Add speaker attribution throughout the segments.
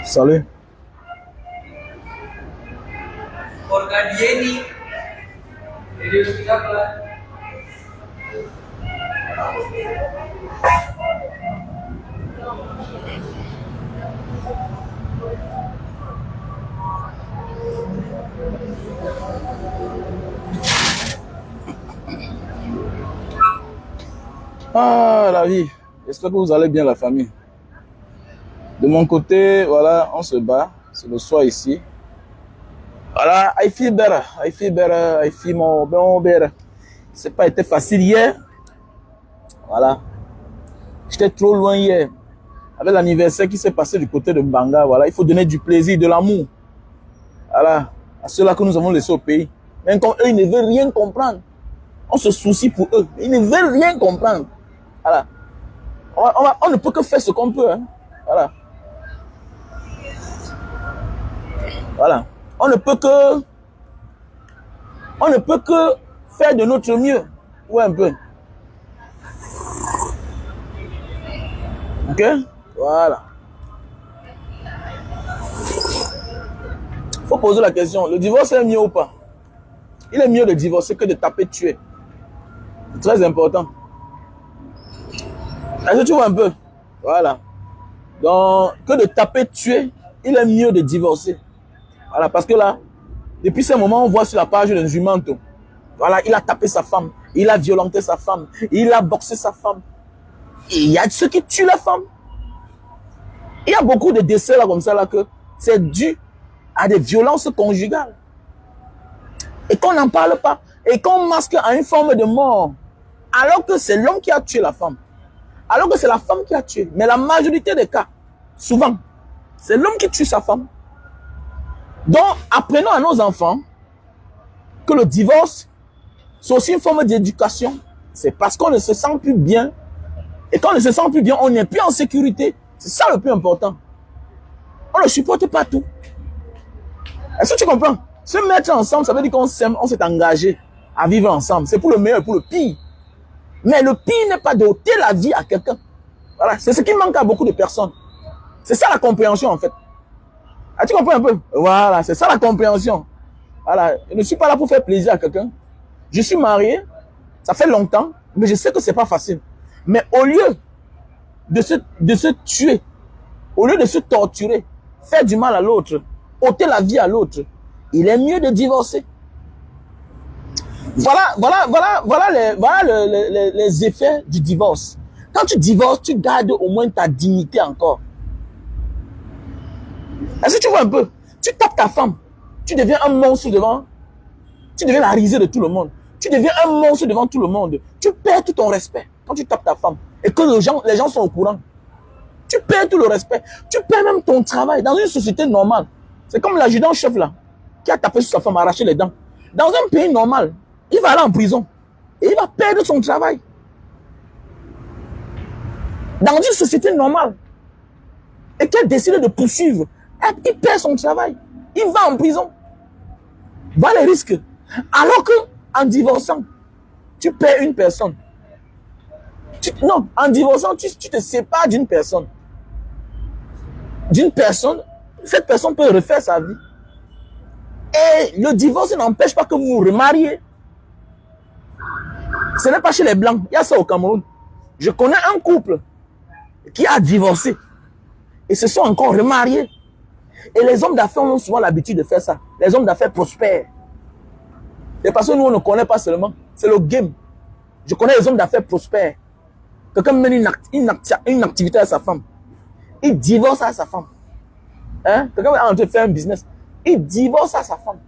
Speaker 1: Salut. Ah, la vie. J'espère que vous allez bien, la famille. De mon côté, voilà, on se bat. C'est le soir ici. Voilà, I feel better. I feel more better. C'est pas été facile hier. Voilà. J'étais trop loin hier. Avec l'anniversaire qui s'est passé du côté de Mbanga, voilà, il faut donner du plaisir, de l'amour. Voilà. À ceux-là que nous avons laissés au pays. Même quand eux, ils ne veulent rien comprendre. On se soucie pour eux. Ils ne veulent rien comprendre. Voilà. On ne peut que faire ce qu'on peut. Hein. Voilà. Voilà. On ne peut que faire de notre mieux. Ouais, un peu. Ok? Voilà. Faut poser la question. Le divorce est mieux ou pas? Il est mieux de divorcer que de taper, tuer. C'est très important. Est-ce que tu vois un peu? Voilà. Donc, que de taper, tuer, il est mieux de divorcer. Voilà, parce que là, depuis ce moment, on voit sur la page de Jumanto. Voilà, il a tapé sa femme, il a violenté sa femme, il a boxé sa femme. Et il y a ceux qui tuent la femme. Il y a beaucoup de décès là comme ça là que c'est dû à des violences conjugales. Et qu'on n'en parle pas. Et qu'on masque à une forme de mort. Alors que c'est l'homme qui a tué la femme. Alors que c'est la femme qui a tué. Mais la majorité des cas, souvent, c'est l'homme qui tue sa femme. Donc, apprenons à nos enfants que le divorce, c'est aussi une forme d'éducation. C'est parce qu'on ne se sent plus bien. Et quand on ne se sent plus bien, on n'est plus en sécurité. C'est ça le plus important. On ne supporte pas tout. Est-ce que tu comprends? Se mettre ensemble, ça veut dire qu'on s'aime, on s'est engagé à vivre ensemble. C'est pour le meilleur et pour le pire. Mais le pire n'est pas d'ôter la vie à quelqu'un. Voilà, c'est ce qui manque à beaucoup de personnes. C'est ça la compréhension en fait. Ah, tu comprends un peu? Voilà, c'est ça la compréhension. Voilà, je ne suis pas là pour faire plaisir à quelqu'un. Je suis marié, ça fait longtemps, mais je sais que c'est pas facile. Mais au lieu de se tuer, au lieu de se torturer, faire du mal à l'autre, ôter la vie à l'autre, il est mieux de divorcer. Voilà les effets du divorce. Quand tu divorces, tu gardes au moins ta dignité encore. Est-ce que tu vois un peu? Tu tapes ta femme, tu deviens un monstre devant, tu deviens la risée de tout le monde. Tu deviens un monstre devant tout le monde. Tu perds tout ton respect quand tu tapes ta femme. Et que les gens sont au courant. Tu perds tout le respect. Tu perds même ton travail dans une société normale. C'est comme l'adjudant-chef là, qui a tapé sur sa femme, arraché les dents. Dans un pays normal, il va aller en prison. Et il va perdre son travail. Dans une société normale. Et qu'elle décide de poursuivre, il perd son travail. Il va en prison. Voilà les risques. Alors que en divorçant, tu perds une personne. Non, en divorçant, tu te sépares d'une personne. Cette personne peut refaire sa vie. Et le divorce n'empêche pas que vous vous remariez. Ce n'est pas chez les Blancs. Il y a ça au Cameroun. Je connais un couple qui a divorcé. Et se sont encore remariés. Et les hommes d'affaires ont souvent l'habitude de faire ça. Les hommes d'affaires prospèrent. Et parce que nous, on ne connaît pas seulement. C'est le game. Je connais les hommes d'affaires prospères. Quelqu'un mène une activité à sa femme. Il divorce à sa femme. Hein? Quelqu'un est en train de faire un business. Il divorce à sa femme.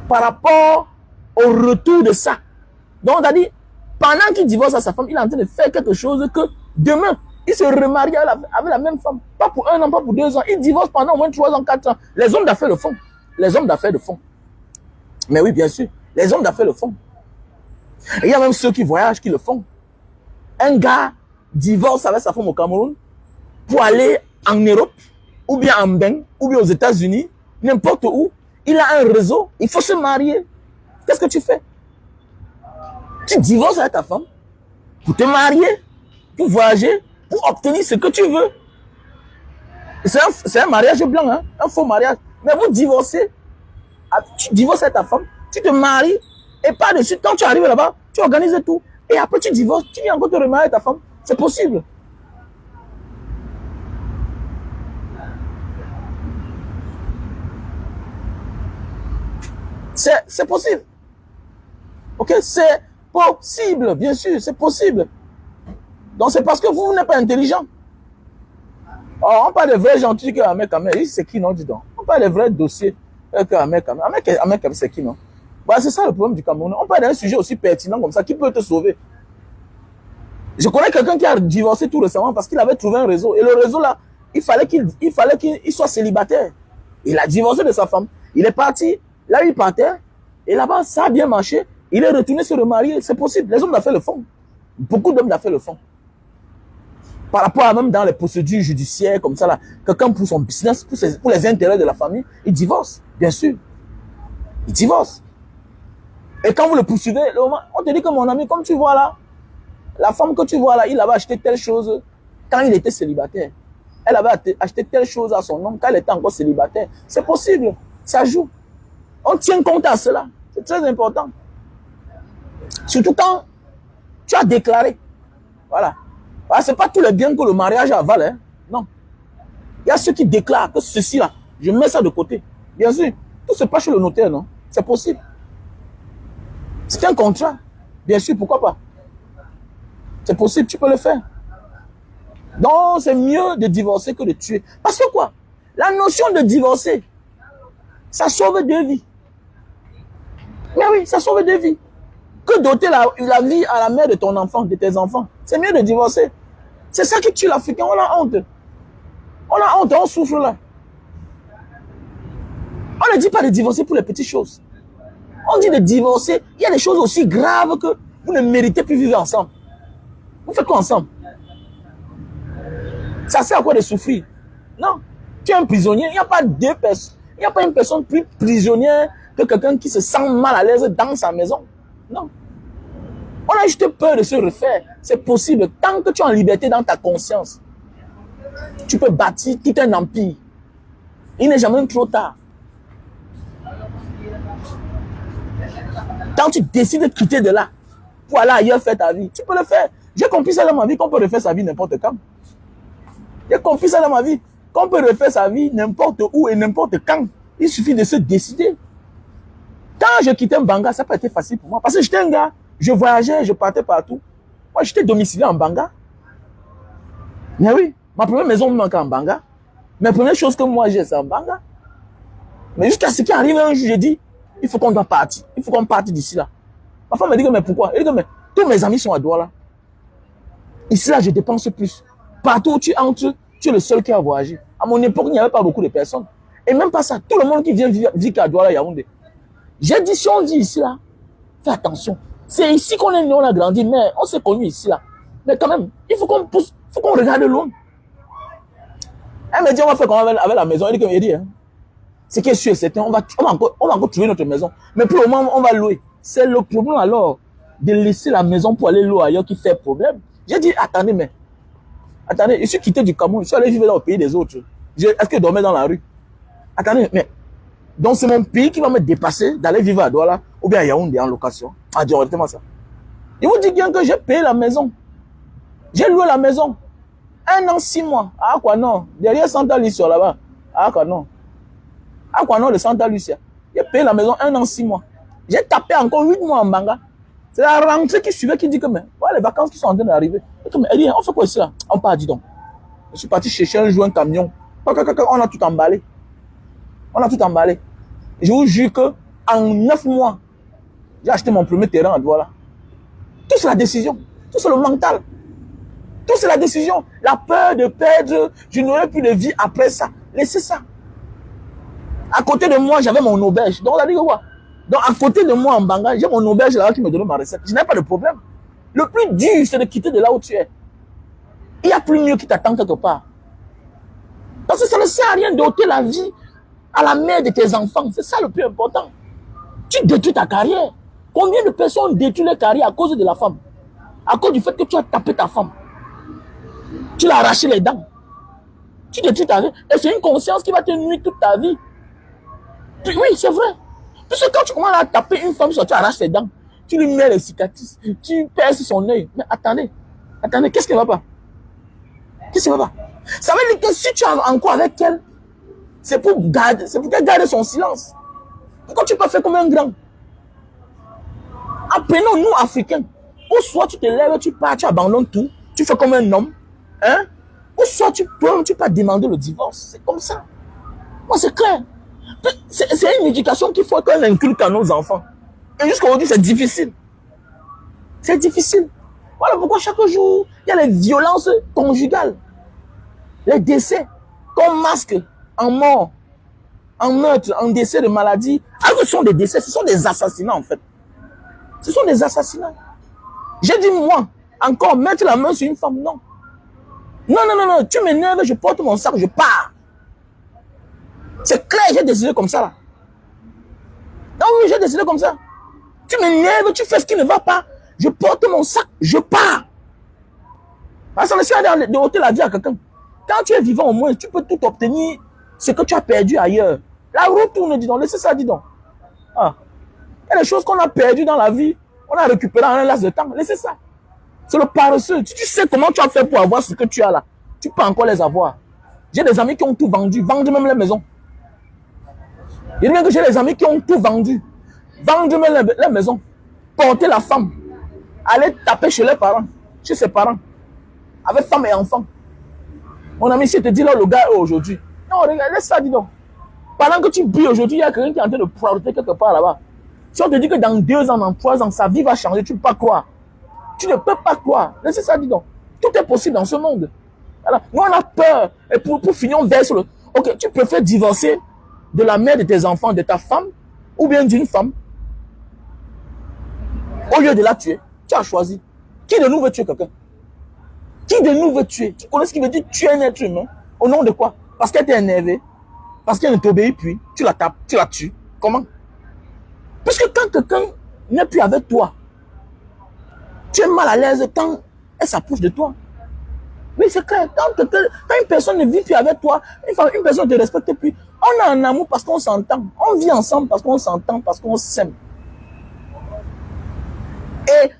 Speaker 1: Par rapport au retour de ça. Donc, on a dit, pendant qu'il divorce à sa femme, il est en train de faire quelque chose que demain, il se remarie avec la même femme. Pas pour 1 an, pas pour 2 ans. Il divorce pendant au moins 3 ans, 4 ans. Les hommes d'affaires le font. Les hommes d'affaires le font. Mais oui, bien sûr. Les hommes d'affaires le font. Et il y a même ceux qui voyagent qui le font. Un gars divorce avec sa femme au Cameroun pour aller en Europe, ou bien en Bain, ou bien aux États-Unis, n'importe où. Il a un réseau, il faut se marier. Qu'est-ce que tu fais? Tu divorces avec ta femme pour te marier, pour voyager, pour obtenir ce que tu veux. C'est un mariage blanc, hein? Un faux mariage. Mais vous divorcez, tu divorces avec ta femme, tu te maries, et par-dessus, quand tu arrives là-bas, tu organises tout. Et après, tu divorces, tu viens encore te remarier avec ta femme. C'est possible. C'est possible. Ok, c'est possible, bien sûr, c'est possible. Donc c'est parce que vous n'êtes pas intelligent. Oh, on parle de vrais gentils que Ahmed Kamel, c'est qui non, dis donc. On parle de vrais dossiers que Ahmed Kamel. Ahmed Kamel, c'est qui non? Bah, c'est ça le problème du Cameroun. On parle d'un sujet aussi pertinent comme ça, qui peut te sauver. Je connais quelqu'un qui a divorcé tout récemment parce qu'il avait trouvé un réseau. Et le réseau là, il fallait qu'il soit célibataire. Il a divorcé de sa femme. Il est parti. Là, il partait. Et là-bas, ça a bien marché. Il est retourné se remarier. C'est possible. Les hommes d'affaires le font. Beaucoup d'hommes d'affaires le font. Par rapport à même dans les procédures judiciaires, comme ça, là, quelqu'un pour son business, pour les intérêts de la famille, il divorce. Bien sûr. Il divorce. Et quand vous le poursuivez, on te dit que mon ami, comme tu vois là, la femme que tu vois là, il avait acheté telle chose quand il était célibataire. Elle avait acheté telle chose à son homme quand elle était encore célibataire. C'est possible. Ça joue. On tient compte à cela. C'est très important. Surtout quand tu as déclaré. Voilà. C'est pas tous les biens que le mariage avale. Hein. Non. Il y a ceux qui déclarent que ceci là, je mets ça de côté. Bien sûr. Tout se passe chez le notaire, non? C'est possible. C'est un contrat. Bien sûr, pourquoi pas? C'est possible, tu peux le faire. Donc, c'est mieux de divorcer que de tuer. Parce que quoi? La notion de divorcer, ça sauve 2 vies. Mais oui, ça sauve 2 vies. Que doter la vie à la mère de ton enfant, de tes enfants. C'est mieux de divorcer. C'est ça qui tue l'Africain. On a honte. On a honte, on souffre là. On ne dit pas de divorcer pour les petites choses. On dit de divorcer. Il y a des choses aussi graves que vous ne méritez plus vivre ensemble. Vous faites quoi ensemble? Ça sert à quoi de souffrir? Non. Tu es un prisonnier. Il n'y a pas 2 personnes. Il n'y a pas une personne plus prisonnière que quelqu'un qui se sent mal à l'aise dans sa maison. Non. On a juste peur de se refaire. C'est possible. Tant que tu es en liberté dans ta conscience, tu peux bâtir tout un empire. Il n'est jamais trop tard. Quand tu décides de quitter de là, pour aller ailleurs faire ta vie, tu peux le faire. J'ai compris ça dans ma vie qu'on peut refaire sa vie n'importe quand. J'ai compris ça dans ma vie qu'on peut refaire sa vie n'importe où et n'importe quand. Il suffit de se décider. Quand je quittais Mbanga, ça n'a pas été facile pour moi. Parce que j'étais un gars, je voyageais, je partais partout. Moi, j'étais domicilié en Mbanga. Mais oui, ma première maison me manquait en Mbanga. Mais la première chose que moi j'ai, c'est en Mbanga. Mais jusqu'à ce qui arrive un jour, j'ai dit, il faut qu'on doit partir. Il faut qu'on parte d'ici là. Ma femme me dit que, mais pourquoi? Elle dit que, mais tous mes amis sont à Douala. Ici là, je dépense plus. Partout où tu entres, tu es le seul qui a voyagé. À mon époque, il n'y avait pas beaucoup de personnes. Et même pas ça, tout le monde qui vient vit à Douala, Yaoundé. J'ai dit, si on dit ici là, fais attention. C'est ici qu'on est né, on a grandi, mais on s'est connu ici là. Mais quand même, il faut qu'on pousse, il faut qu'on regarde loin. Elle me dit, on va faire comment avec la maison. Elle dit, hein, ce qui est sûr, c'est qu'on va encore trouver notre maison. Mais pour le moment, on va louer. C'est le problème alors de laisser la maison pour aller louer ailleurs qui fait problème. J'ai dit, attendez, je suis quitté du Cameroun, je suis allé vivre dans le pays des autres. Est-ce que je dormais dans la rue? Attendez, mais donc c'est mon pays qui va me dépasser d'aller vivre à Douala ou bien à Yaoundé en location. Ah, directement ça. Je vous dis bien que j'ai payé la maison. J'ai loué la maison. 1 an, 6 mois. Ah quoi, non. Derrière Santa Lucia là-bas. Ah, quoi, non. Ah, quoi, non, de Santa Lucia. J'ai payé la maison 1 an, 6 mois. J'ai tapé encore 8 mois en Banga. C'est la rentrée qui suivait qui dit que, mais, voilà, les vacances qui sont en train d'arriver. Elle dit, on fait quoi ici là? On part, dis donc. Je suis parti chercher un jour un camion. On a tout emballé. On a tout emballé. Je vous jure que en 9 mois, j'ai acheté mon premier terrain à Douala. Tout c'est la décision. Tout c'est le mental. Tout c'est la décision. La peur de perdre. Je n'aurai plus de vie après ça. Laissez ça. À côté de moi, j'avais mon auberge. Donc, on a dit quoi? Donc, à côté de moi en Banga, j'ai mon auberge là qui me donnait ma recette. Je n'avais pas de problème. Le plus dur, c'est de quitter de là où tu es. Il n'y a plus mieux qui t'attend quelque part. Parce que ça ne sert à rien d'ôter la vie à la mère de tes enfants. C'est ça le plus important. Tu détruis ta carrière. Combien de personnes détruisent leur carrière à cause de la femme? À cause du fait que tu as tapé ta femme. Tu l'as arraché les dents. Tu détruis ta vie. Et c'est une conscience qui va te nuire toute ta vie. Oui, c'est vrai. Parce que quand tu commences à taper une femme, tu arraches ses dents. Tu lui mets les cicatrices. Tu perces son œil. Mais attendez. Attendez, qu'est-ce qui ne va pas? Qu'est-ce qui ne va pas? Ça veut dire que si tu es encore avec elle, c'est pour qu'elle garde son silence. Pourquoi tu peux faire comme un grand? Apprenons, nous, Africains. Ou soit tu te lèves, tu pars, tu abandonnes tout, tu fais comme un homme. Hein? Ou soit tu peux demander le divorce. C'est comme ça. Moi, c'est clair. C'est une éducation qu'il faut qu'on inculque à nos enfants. Et jusqu'à aujourd'hui, c'est difficile. C'est difficile. Voilà pourquoi chaque jour, il y a les violences conjugales. Les décès qu'on masque en mort, en meurtre, en décès de maladie. Alors ce sont des décès, ce sont des assassinats en fait. Ce sont des assassinats. J'ai dit moi, encore mettre la main sur une femme, non. Non, non, non, non, tu m'énerves, je porte mon sac, je pars. C'est clair, j'ai décidé comme ça là. Non, oui, j'ai décidé comme ça. Tu m'énerves, tu fais ce qui ne va pas, je porte mon sac, je pars. Ça ne sert à rien de ôter la vie à quelqu'un. Quand tu es vivant au moins, tu peux tout obtenir ce que tu as perdu ailleurs. La roue tourne, dis donc, laissez ça, dis donc. Ah. Il y a des choses qu'on a perdues dans la vie, on a récupéré en un laps de temps, laissez ça. C'est le paresseux. Tu sais comment tu as fait pour avoir ce que tu as là. Tu peux encore les avoir. J'ai des amis qui ont tout vendu, vendent même les maisons. Il y a bien que j'ai des amis qui ont tout vendu, vendent même les maisons, porter la femme, aller taper chez les parents, chez ses parents, avec femme et enfant. Mon ami, si je te dis là, le gars est aujourd'hui. Non, regarde, laisse ça, dis donc. Pendant que tu brilles aujourd'hui, il y a quelqu'un qui est en train de poireauter quelque part là-bas. Si on te dit que dans 2 ans, dans 3 ans, sa vie va changer, tu ne peux pas croire. Tu ne peux pas croire. Laissez ça, dis donc. Tout est possible dans ce monde. Alors, nous, on a peur. Et pour finir, on verse le... Ok, tu préfères divorcer de la mère de tes enfants, de ta femme, ou bien d'une femme, au lieu de la tuer. Tu as choisi. Qui de nous veut tuer quelqu'un? Qui de nous veut tuer? Tu connais ce qui veut dire tuer un être humain? Au nom de quoi? Parce qu'elle t'est énervée. Parce qu'elle ne t'obéit plus. Tu la tapes, tu la tues. Comment? Parce que quand quelqu'un n'est plus avec toi, tu es mal à l'aise quand elle s'approche de toi. Oui, c'est clair. Quand une personne ne vit plus avec toi, une personne ne te respecte plus, on a un amour parce qu'on s'entend. On vit ensemble parce qu'on s'entend, parce qu'on s'aime. Et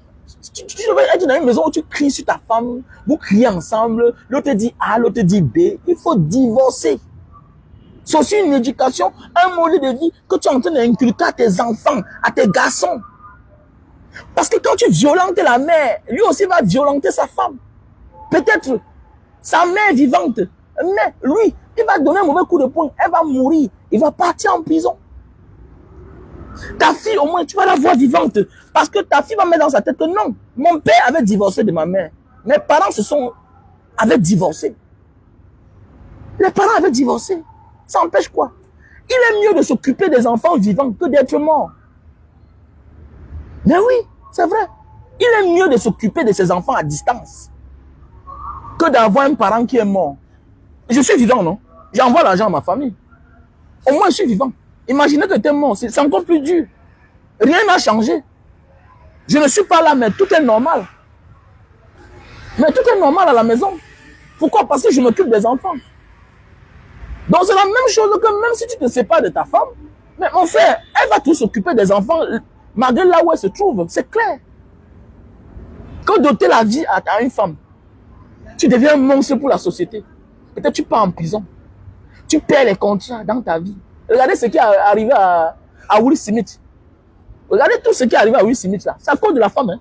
Speaker 1: tu devrais être dans une maison où tu cries sur ta femme, vous criez ensemble, l'autre dit A, l'autre dit B. Il faut divorcer. C'est aussi une éducation, un modèle de vie que tu es en train d'inculquer à tes enfants, à tes garçons. Parce que quand tu violentes la mère, lui aussi va violenter sa femme. Peut-être sa mère vivante, mais lui, il va donner un mauvais coup de poing, elle va mourir, il va partir en prison. Ta fille, au moins, tu vas la voir vivante. Parce que ta fille va mettre dans sa tête que non, mon père avait divorcé de ma mère. Mes parents avaient divorcé. Les parents avaient divorcé. Ça empêche quoi? Il est mieux de s'occuper des enfants vivants que d'être mort. Mais oui, c'est vrai. Il est mieux de s'occuper de ses enfants à distance que d'avoir un parent qui est mort. Je suis vivant, non? J'envoie l'argent à ma famille. Au moins, je suis vivant. Imaginez que tu es mort, c'est encore plus dur. Rien n'a changé. Je ne suis pas là, mais tout est normal. Mais tout est normal à la maison. Pourquoi? Parce que je m'occupe des enfants. Donc c'est la même chose que même si tu te sépares de ta femme, mais mon frère, elle va tout s'occuper des enfants malgré là où elle se trouve. C'est clair. Quand doter la vie à une femme, tu deviens un monstre pour la société. Peut-être tu pars en prison. Tu perds les contrats dans ta vie. Regardez ce qui est arrivé à Will Smith. Regardez tout ce qui est arrivé à Will Smith là. C'est à cause de la femme. Hein.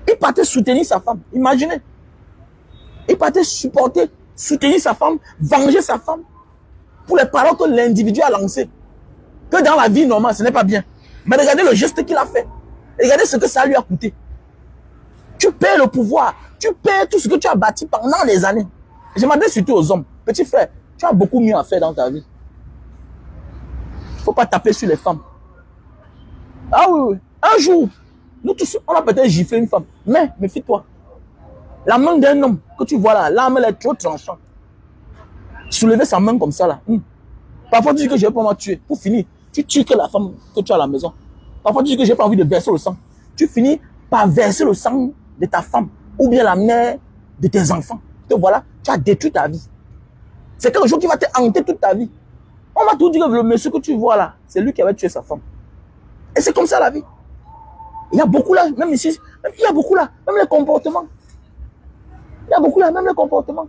Speaker 1: Il partait soutenir sa femme. Imaginez. Il partait supporter, soutenir sa femme, venger sa femme pour les paroles que l'individu a lancées. Que dans la vie normale, ce n'est pas bien. Mais regardez le geste qu'il a fait. Regardez ce que ça lui a coûté. Tu perds le pouvoir. Tu perds tout ce que tu as bâti pendant des années. Je m'adresse surtout aux hommes. Petit frère, tu as beaucoup mieux à faire dans ta vie. Il ne faut pas taper sur les femmes. Ah oui, oui. Un jour, nous tous, on a peut-être giflé une femme. Mais, méfie-toi. La main d'un homme que tu vois là, l'arme elle est trop tranchante. Soulever sa main comme ça là. Parfois tu dis que je vais pas me tuer. Pour finir, tu tues que la femme que tu as à la maison. Parfois tu dis que j'ai pas envie de verser le sang. Tu finis par verser le sang de ta femme ou bien la mère de tes enfants. Te voilà, tu as détruit ta vie. C'est quelque chose qui va te hanter toute ta vie. On m'a tout dit que le monsieur que tu vois là, c'est lui qui avait tué sa femme. Et c'est comme ça la vie. Il y a beaucoup là, même ici, il y a beaucoup là, même les comportements. Il y a beaucoup là, même les comportements.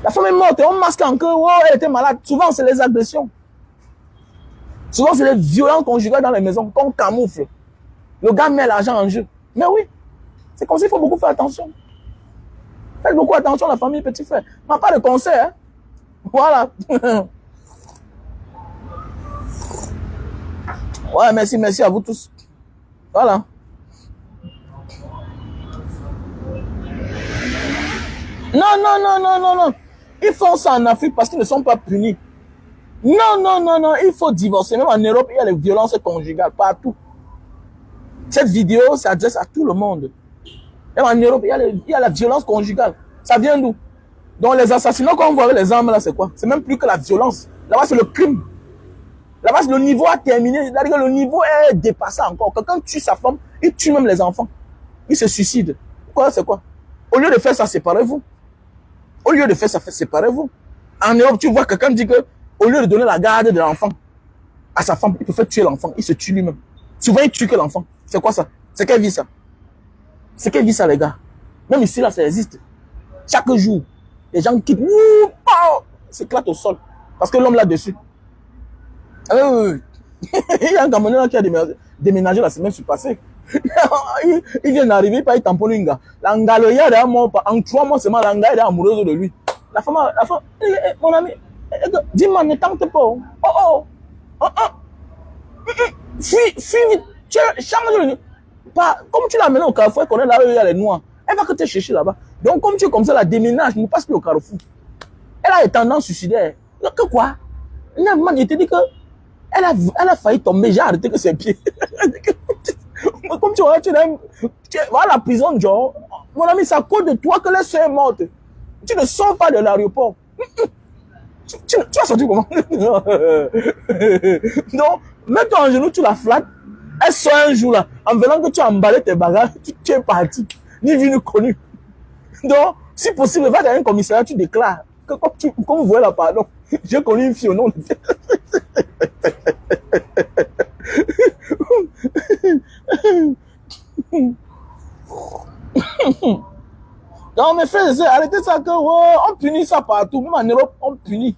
Speaker 1: La femme est morte et on masque encore, oh, elle était malade. Souvent, c'est les agressions. Souvent, c'est les violences conjugales dans les maisons qu'on camoufle. Le gars met l'argent en jeu. Mais oui, c'est comme ça, il faut beaucoup faire attention. Faites beaucoup attention, la famille, petit frère. Mais pas de conseil, hein. Voilà. Ouais, merci à vous tous. Voilà. Non. Ils font ça en Afrique parce qu'ils ne sont pas punis. Non, il faut divorcer. Même en Europe, il y a les violences conjugales partout. Cette vidéo s'adresse à tout le monde. Même en Europe, il y a la violence conjugale. Ça vient d'où? Donc les assassinats qu'on voit avec les armes là, c'est quoi? C'est même plus que la violence. Là-bas, c'est le crime. Là-bas, le niveau a terminé. C'est-à-dire que le niveau est dépassé encore. Quelqu'un tue sa femme, il tue même les enfants. Il se suicide. Pourquoi? C'est quoi? Au lieu de faire ça, séparez-vous. Au lieu de faire ça, séparez-vous. En Europe, tu vois quelqu'un dit que au lieu de donner la garde de l'enfant à sa femme, il peut faire tuer l'enfant. Il se tue lui-même. Souvent, il tue que l'enfant. C'est quoi ça? C'est quelle vie ça? C'est quelle vie ça, les gars? Même ici, là, ça existe. Chaque jour, les gens quittent, s'éclatent au sol. Parce que l'homme là-dessus. Il y a un Camerounais qui a déménagé la semaine passée. Il vient d'arriver, il tamponne un gars. L'angaloya, en 3 mois seulement, l'angaloya est amoureuse de lui. La femme, mon ami, dis-moi, ne tente pas. Fuis vite. Change comme tu l'as amené au carrefour, elle connaît là où il y a les noirs. Elle va que te chercher là-bas. Donc, comme tu es comme ça, la déménage, ne passe plus au carrefour. Elle a des tendances suicidaires. Que quoi? Non, il te dit que elle a failli tomber, j'ai arrêté que ses pieds. Comme tu vois, tu vas à la prison, Joe. Mon ami, c'est à cause de toi que la soeur est morte. Tu ne sors pas de l'aéroport. Tu vas sortir comment? Donc, mets-toi en genou, tu la flattes. Elle sort un jour là, en venant que tu as emballé tes bagages, tu es parti. Ni vu ni connu. Donc, si possible, va dans un commissariat, tu déclares. Que, comme vous voyez là, pardon, j'ai connu une fille au nom de... Non, mes frères et sœurs, arrêtez ça que, on punit ça partout. Même en Europe, on punit.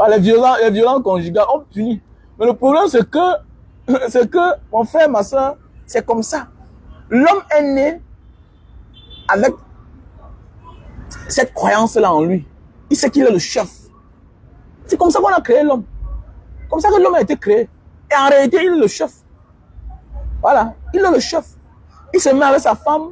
Speaker 1: Les violences conjugales, on punit. Mais le problème, c'est que, mon frère, ma soeur, c'est comme ça. L'homme est né avec cette croyance-là en lui. Il sait qu'il est le chef. C'est comme ça qu'on a créé l'homme. Comme ça que l'homme a été créé. Et en réalité, il est le chef. Voilà, il est le chef. Il se met avec sa femme.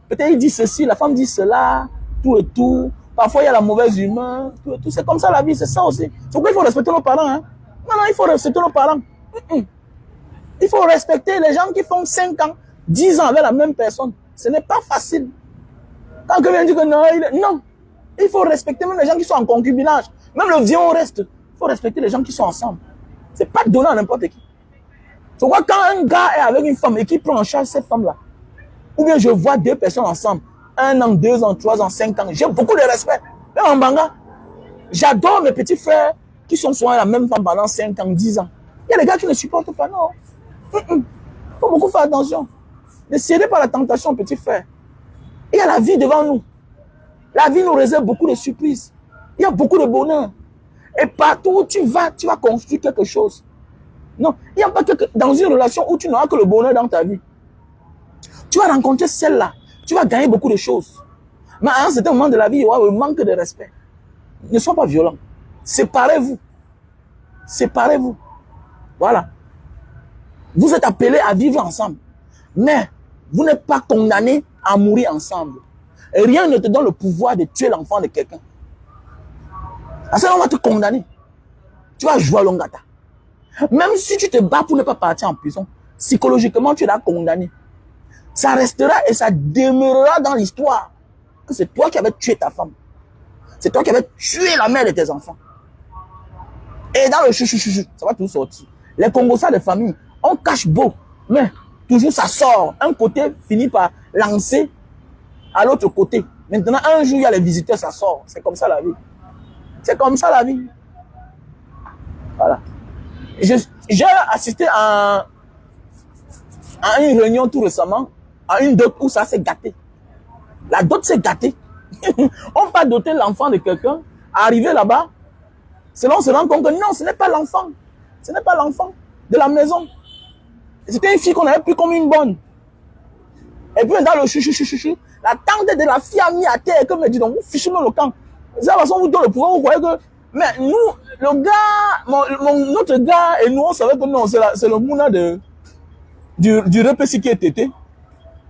Speaker 1: Peut-être il dit ceci, la femme dit cela, tout et tout. Parfois, il y a la mauvaise humeur, tout et tout. C'est comme ça la vie, c'est ça aussi. C'est pourquoi il faut respecter nos parents. Hein? Non, il faut respecter nos parents. Il faut respecter les gens qui font 5 ans, 10 ans avec la même personne. Ce n'est pas facile. Quand quelqu'un dit que non, non. Il faut respecter même les gens qui sont en concubinage. Même le vieux, on reste. Il faut respecter les gens qui sont ensemble. C'est pas donné à n'importe qui. Tu vois, quand un gars est avec une femme et qui prend en charge cette femme-là, ou bien je vois 2 personnes ensemble, 1 an, 2 ans, 3 ans, 5 ans, j'ai beaucoup de respect. Même en Banga, j'adore mes petits frères qui sont souvent la même femme pendant 5 ans, 10 ans. Il y a des gars qui ne supportent pas, non. Il faut beaucoup faire attention. Ne cédez pas à la tentation, petit frère. Il y a la vie devant nous. La vie nous réserve beaucoup de surprises. Il y a beaucoup de bonheur. Et partout où tu vas construire quelque chose. Non, il n'y a pas que dans une relation où tu n'auras que le bonheur dans ta vie. Tu vas rencontrer celle-là. Tu vas gagner beaucoup de choses. Mais à un certain moment de la vie, il y aura un manque de respect. Ne sois pas violent. Séparez-vous. Séparez-vous. Voilà. Vous êtes appelés à vivre ensemble. Mais vous n'êtes pas condamnés à mourir ensemble. Et rien ne te donne le pouvoir de tuer l'enfant de quelqu'un. À ce moment, on va te condamner. Tu vas jouer à Longata. Même si tu te bats pour ne pas partir en prison, psychologiquement, tu es là condamné. Ça restera et ça demeurera dans l'histoire que c'est toi qui avais tué ta femme. C'est toi qui avais tué la mère de tes enfants. Et dans le chouchou, ça va tout sortir. Les Congolais de famille, on cache beau, mais toujours ça sort. Un côté finit par lancer à l'autre côté. Maintenant, un jour, il y a les visiteurs, ça sort. C'est comme ça la vie. C'est comme ça la vie. Voilà. J'ai assisté à une réunion tout récemment, à une dot où ça s'est gâté. La dot s'est gâtée. On va doter l'enfant de quelqu'un, arriver là-bas, selon on se rend compte que non, ce n'est pas l'enfant. Ce n'est pas l'enfant de la maison. C'était une fille qu'on avait pris comme une bonne. Et puis dans le chouchou, la tante de la fille a mis à terre et comme elle dit, donc vous fichez dans le camp. De toute façon, vous donnez le pouvoir, vous voyez que... Mais nous, le gars, notre gars et nous, on savait que non, c'est le mouna du repéci qui est tété.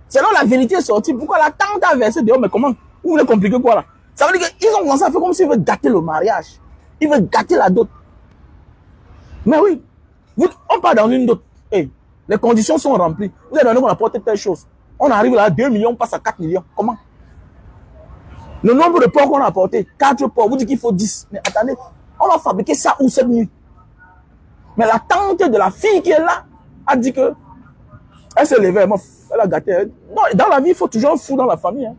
Speaker 1: C'est là la vérité est sortie. Pourquoi la tante a versé dehors, mais comment? Vous voulez compliquer quoi là? Ça veut dire qu'ils ont commencé à faire comme s'ils veulent gâter le mariage. Ils veulent gâter la dot. Mais oui, on part dans une dot. Hey, les conditions sont remplies. Vous avez donné qu'on apporte telle chose. On arrive là à 2 millions, on passe à 4 millions. Comment? Le nombre de porcs qu'on a apporté, 4 porcs, vous dites qu'il faut 10. Mais attendez, on va fabriquer ça où cette nuit? Mais la tante de la fille qui est là a dit que elle s'est levée, elle a gâté. Non, dans la vie, il faut toujours un fou dans la famille. Hein.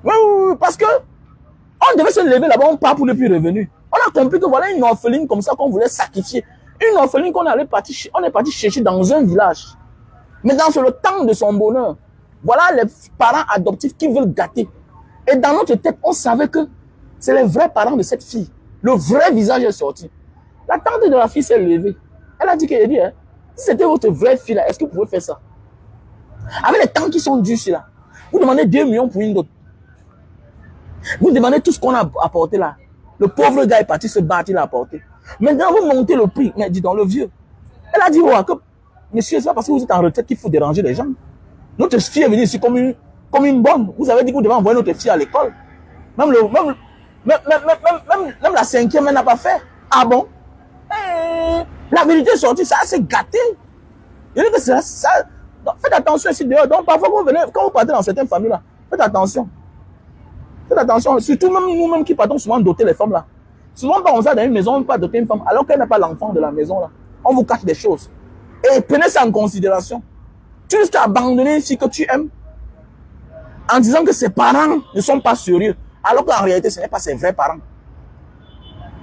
Speaker 1: Oui, parce que on devait se lever là-bas, on part pour ne plus revenir. On a compris que voilà une orpheline comme ça qu'on voulait sacrifier. Une orpheline qu'on allait partir, on est parti chercher dans un village. Mais dans le temps de son bonheur, voilà les parents adoptifs qui veulent gâter. Et dans notre tête, on savait que c'est les vrais parents de cette fille. Le vrai visage est sorti. La tante de la fille s'est levée. Elle a dit qu'elle dit, hein, si c'était votre vraie fille là, est-ce que vous pouvez faire ça? Avec les temps qui sont durs là, vous demandez 2 millions pour une autre. Vous demandez tout ce qu'on a apporté là. Le pauvre gars est parti se battre, il a apporté. Maintenant, vous montez le prix. Mais dis donc, le vieux. Elle a dit, ouais, que, monsieur, c'est pas parce que vous êtes en retraite qu'il faut déranger les gens. Notre fille est venue ici comme une bonne. Vous avez dit que vous devez envoyer notre fille à l'école. Même la 5e, elle n'a pas fait. Ah bon? La vérité est sortie, ça s'est gâté. Je dis que ça, donc, faites attention ici dehors. Donc, parfois, quand vous partez dans certaines familles là, faites attention. Faites attention, surtout même nous-mêmes qui partons souvent doter les femmes là. Souvent, quand on va dans une maison, on ne peut pas doter une femme, alors qu'elle n'a pas l'enfant de la maison là. On vous cache des choses. Et prenez ça en considération. Tu risques d'abandonner une fille que tu aimes en disant que ses parents ne sont pas sérieux, alors qu'en réalité, ce n'est pas ses vrais parents.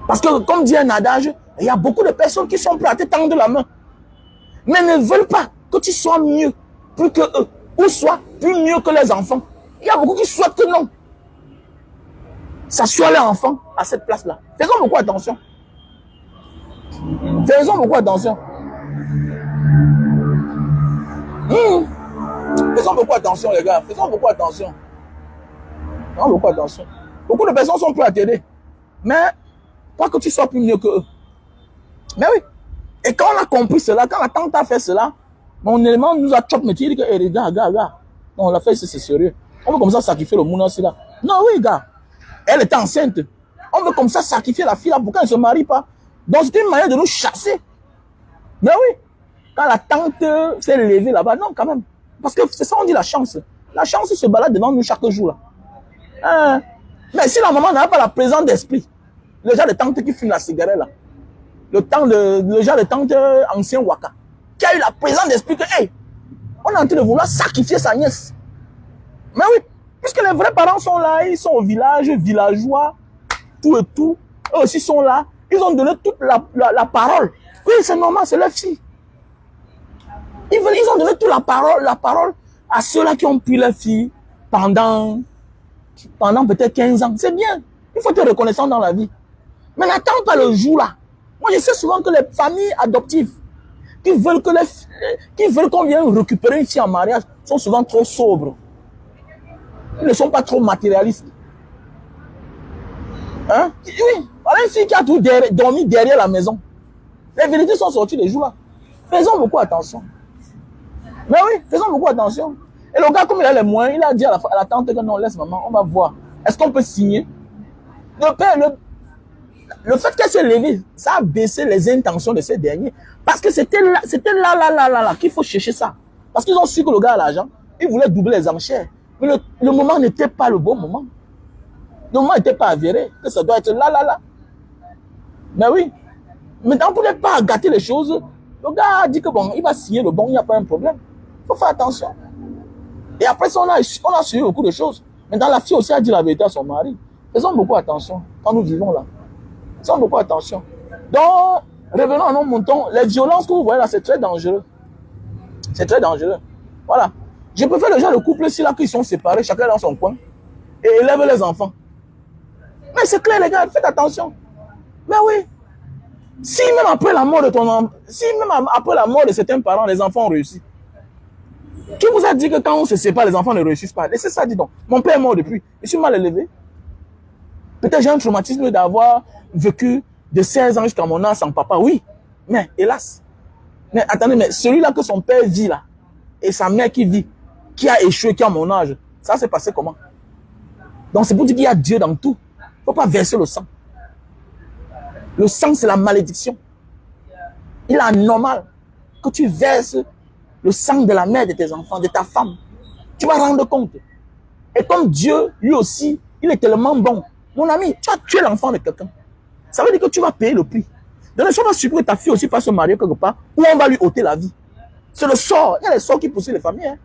Speaker 1: Parce que, comme dit un adage, il y a beaucoup de personnes qui sont prêtes à te tendre la main, mais ne veulent pas que tu sois mieux, plus que eux, ou sois plus mieux que les enfants. Il y a beaucoup qui souhaitent que non. Ça soit les enfants à cette place-là. Faisons beaucoup attention. Faisons beaucoup attention. Faisons beaucoup attention, les gars. Faisons beaucoup attention. Faisons beaucoup attention. Beaucoup de personnes sont prêtes à t'aider. Mais, pas que tu sois plus mieux que eux. Mais oui. Et quand on a compris cela, quand la tante a fait cela, mon élément nous a chopé, mais tu dis que, hey, regarde. Non, on l'a fait, c'est sérieux. On veut comme ça sacrifier le mouna aussi là. Non, oui, gars. Elle était enceinte. On veut comme ça sacrifier la fille là. Pourquoi elle ne se marie pas? Donc, c'était une manière de nous chasser. Mais oui. Quand la tante s'est levée là-bas, non, quand même. Parce que c'est ça, on dit la chance. La chance se balade devant nous chaque jour là. Mais si la maman n'a pas la présence d'esprit, le genre de tante qui fume la cigarette là, le genre de tante ancien Waka, qui a eu la présence d'esprit que, hey, on est en train de vouloir sacrifier sa nièce. Mais oui, puisque les vrais parents sont là, ils sont au village, villageois, tout et tout, eux aussi sont là, ils ont donné toute la parole. Oui, c'est normal, c'est leur fille. Ils ont donné toute la parole à ceux-là qui ont pris leur fille pendant peut-être 15 ans. C'est bien. Il faut être reconnaissant dans la vie. Mais n'attends pas le jour là. Moi, je sais souvent que les familles adoptives qui veulent qu'on vienne récupérer une fille en mariage sont souvent trop sobres. Ils ne sont pas trop matérialistes. Hein? Oui, voilà une fille qui a tout dormi derrière la maison. Les vérités sont sorties les jours là. Faisons beaucoup attention. Mais oui, faisons beaucoup attention. Et le gars, comme il a les moyens, il a dit à la tante que non, laisse maman, on va voir. Est-ce qu'on peut signer? Le père, le fait qu'elle s'est levée, ça a baissé les intentions de ces derniers. Parce que c'était là qu'il faut chercher ça. Parce qu'ils ont su que le gars a l'argent. Ils voulaient doubler les enchères. Mais le moment n'était pas le bon moment. Le moment n'était pas avéré. Que ça doit être là. Mais oui. Maintenant, on ne pouvait pas gâter les choses. Le gars a dit que bon, il va signer le bon, il n'y a pas un problème. Il faut faire attention. Et après ça, on a suivi beaucoup de choses. Maintenant, la fille aussi a dit la vérité à son mari. Faisons beaucoup attention quand nous vivons là. Faisons beaucoup attention. Donc, revenons à nos montons. Les violences que vous voyez là, c'est très dangereux. C'est très dangereux. Voilà. Je préfère le genre de couple si là, qu'ils sont séparés, chacun dans son coin, et élèvent les enfants. Mais c'est clair, les gars, faites attention. Mais oui. Si même après la mort de ton enfant, si même après la mort de certains parents, les enfants ont réussi. Qui vous a dit que quand on se sépare, les enfants ne réussissent pas? Laissez ça, dis donc. Mon père est mort depuis. Je suis mal élevé. Peut-être j'ai un traumatisme d'avoir vécu de 16 ans jusqu'à mon âge sans papa. Oui. Mais hélas. Mais attendez, mais celui-là que son père vit là, et sa mère qui vit, qui a échoué, qui a mon âge, ça s'est passé comment? Donc c'est pour dire qu'il y a Dieu dans tout. Il ne faut pas verser le sang. Le sang, c'est la malédiction. Il est anormal que tu verses le sang de la mère de tes enfants, de ta femme. Tu vas rendre compte. Et comme Dieu, lui aussi, il est tellement bon. Mon ami, tu as tué l'enfant de quelqu'un. Ça veut dire que tu vas payer le prix. Donc ne sois pas surpris que ta fille aussi passe se marier quelque part où on va lui ôter la vie. C'est le sort. Il y a les sorts qui poursuivent les familles. Hein.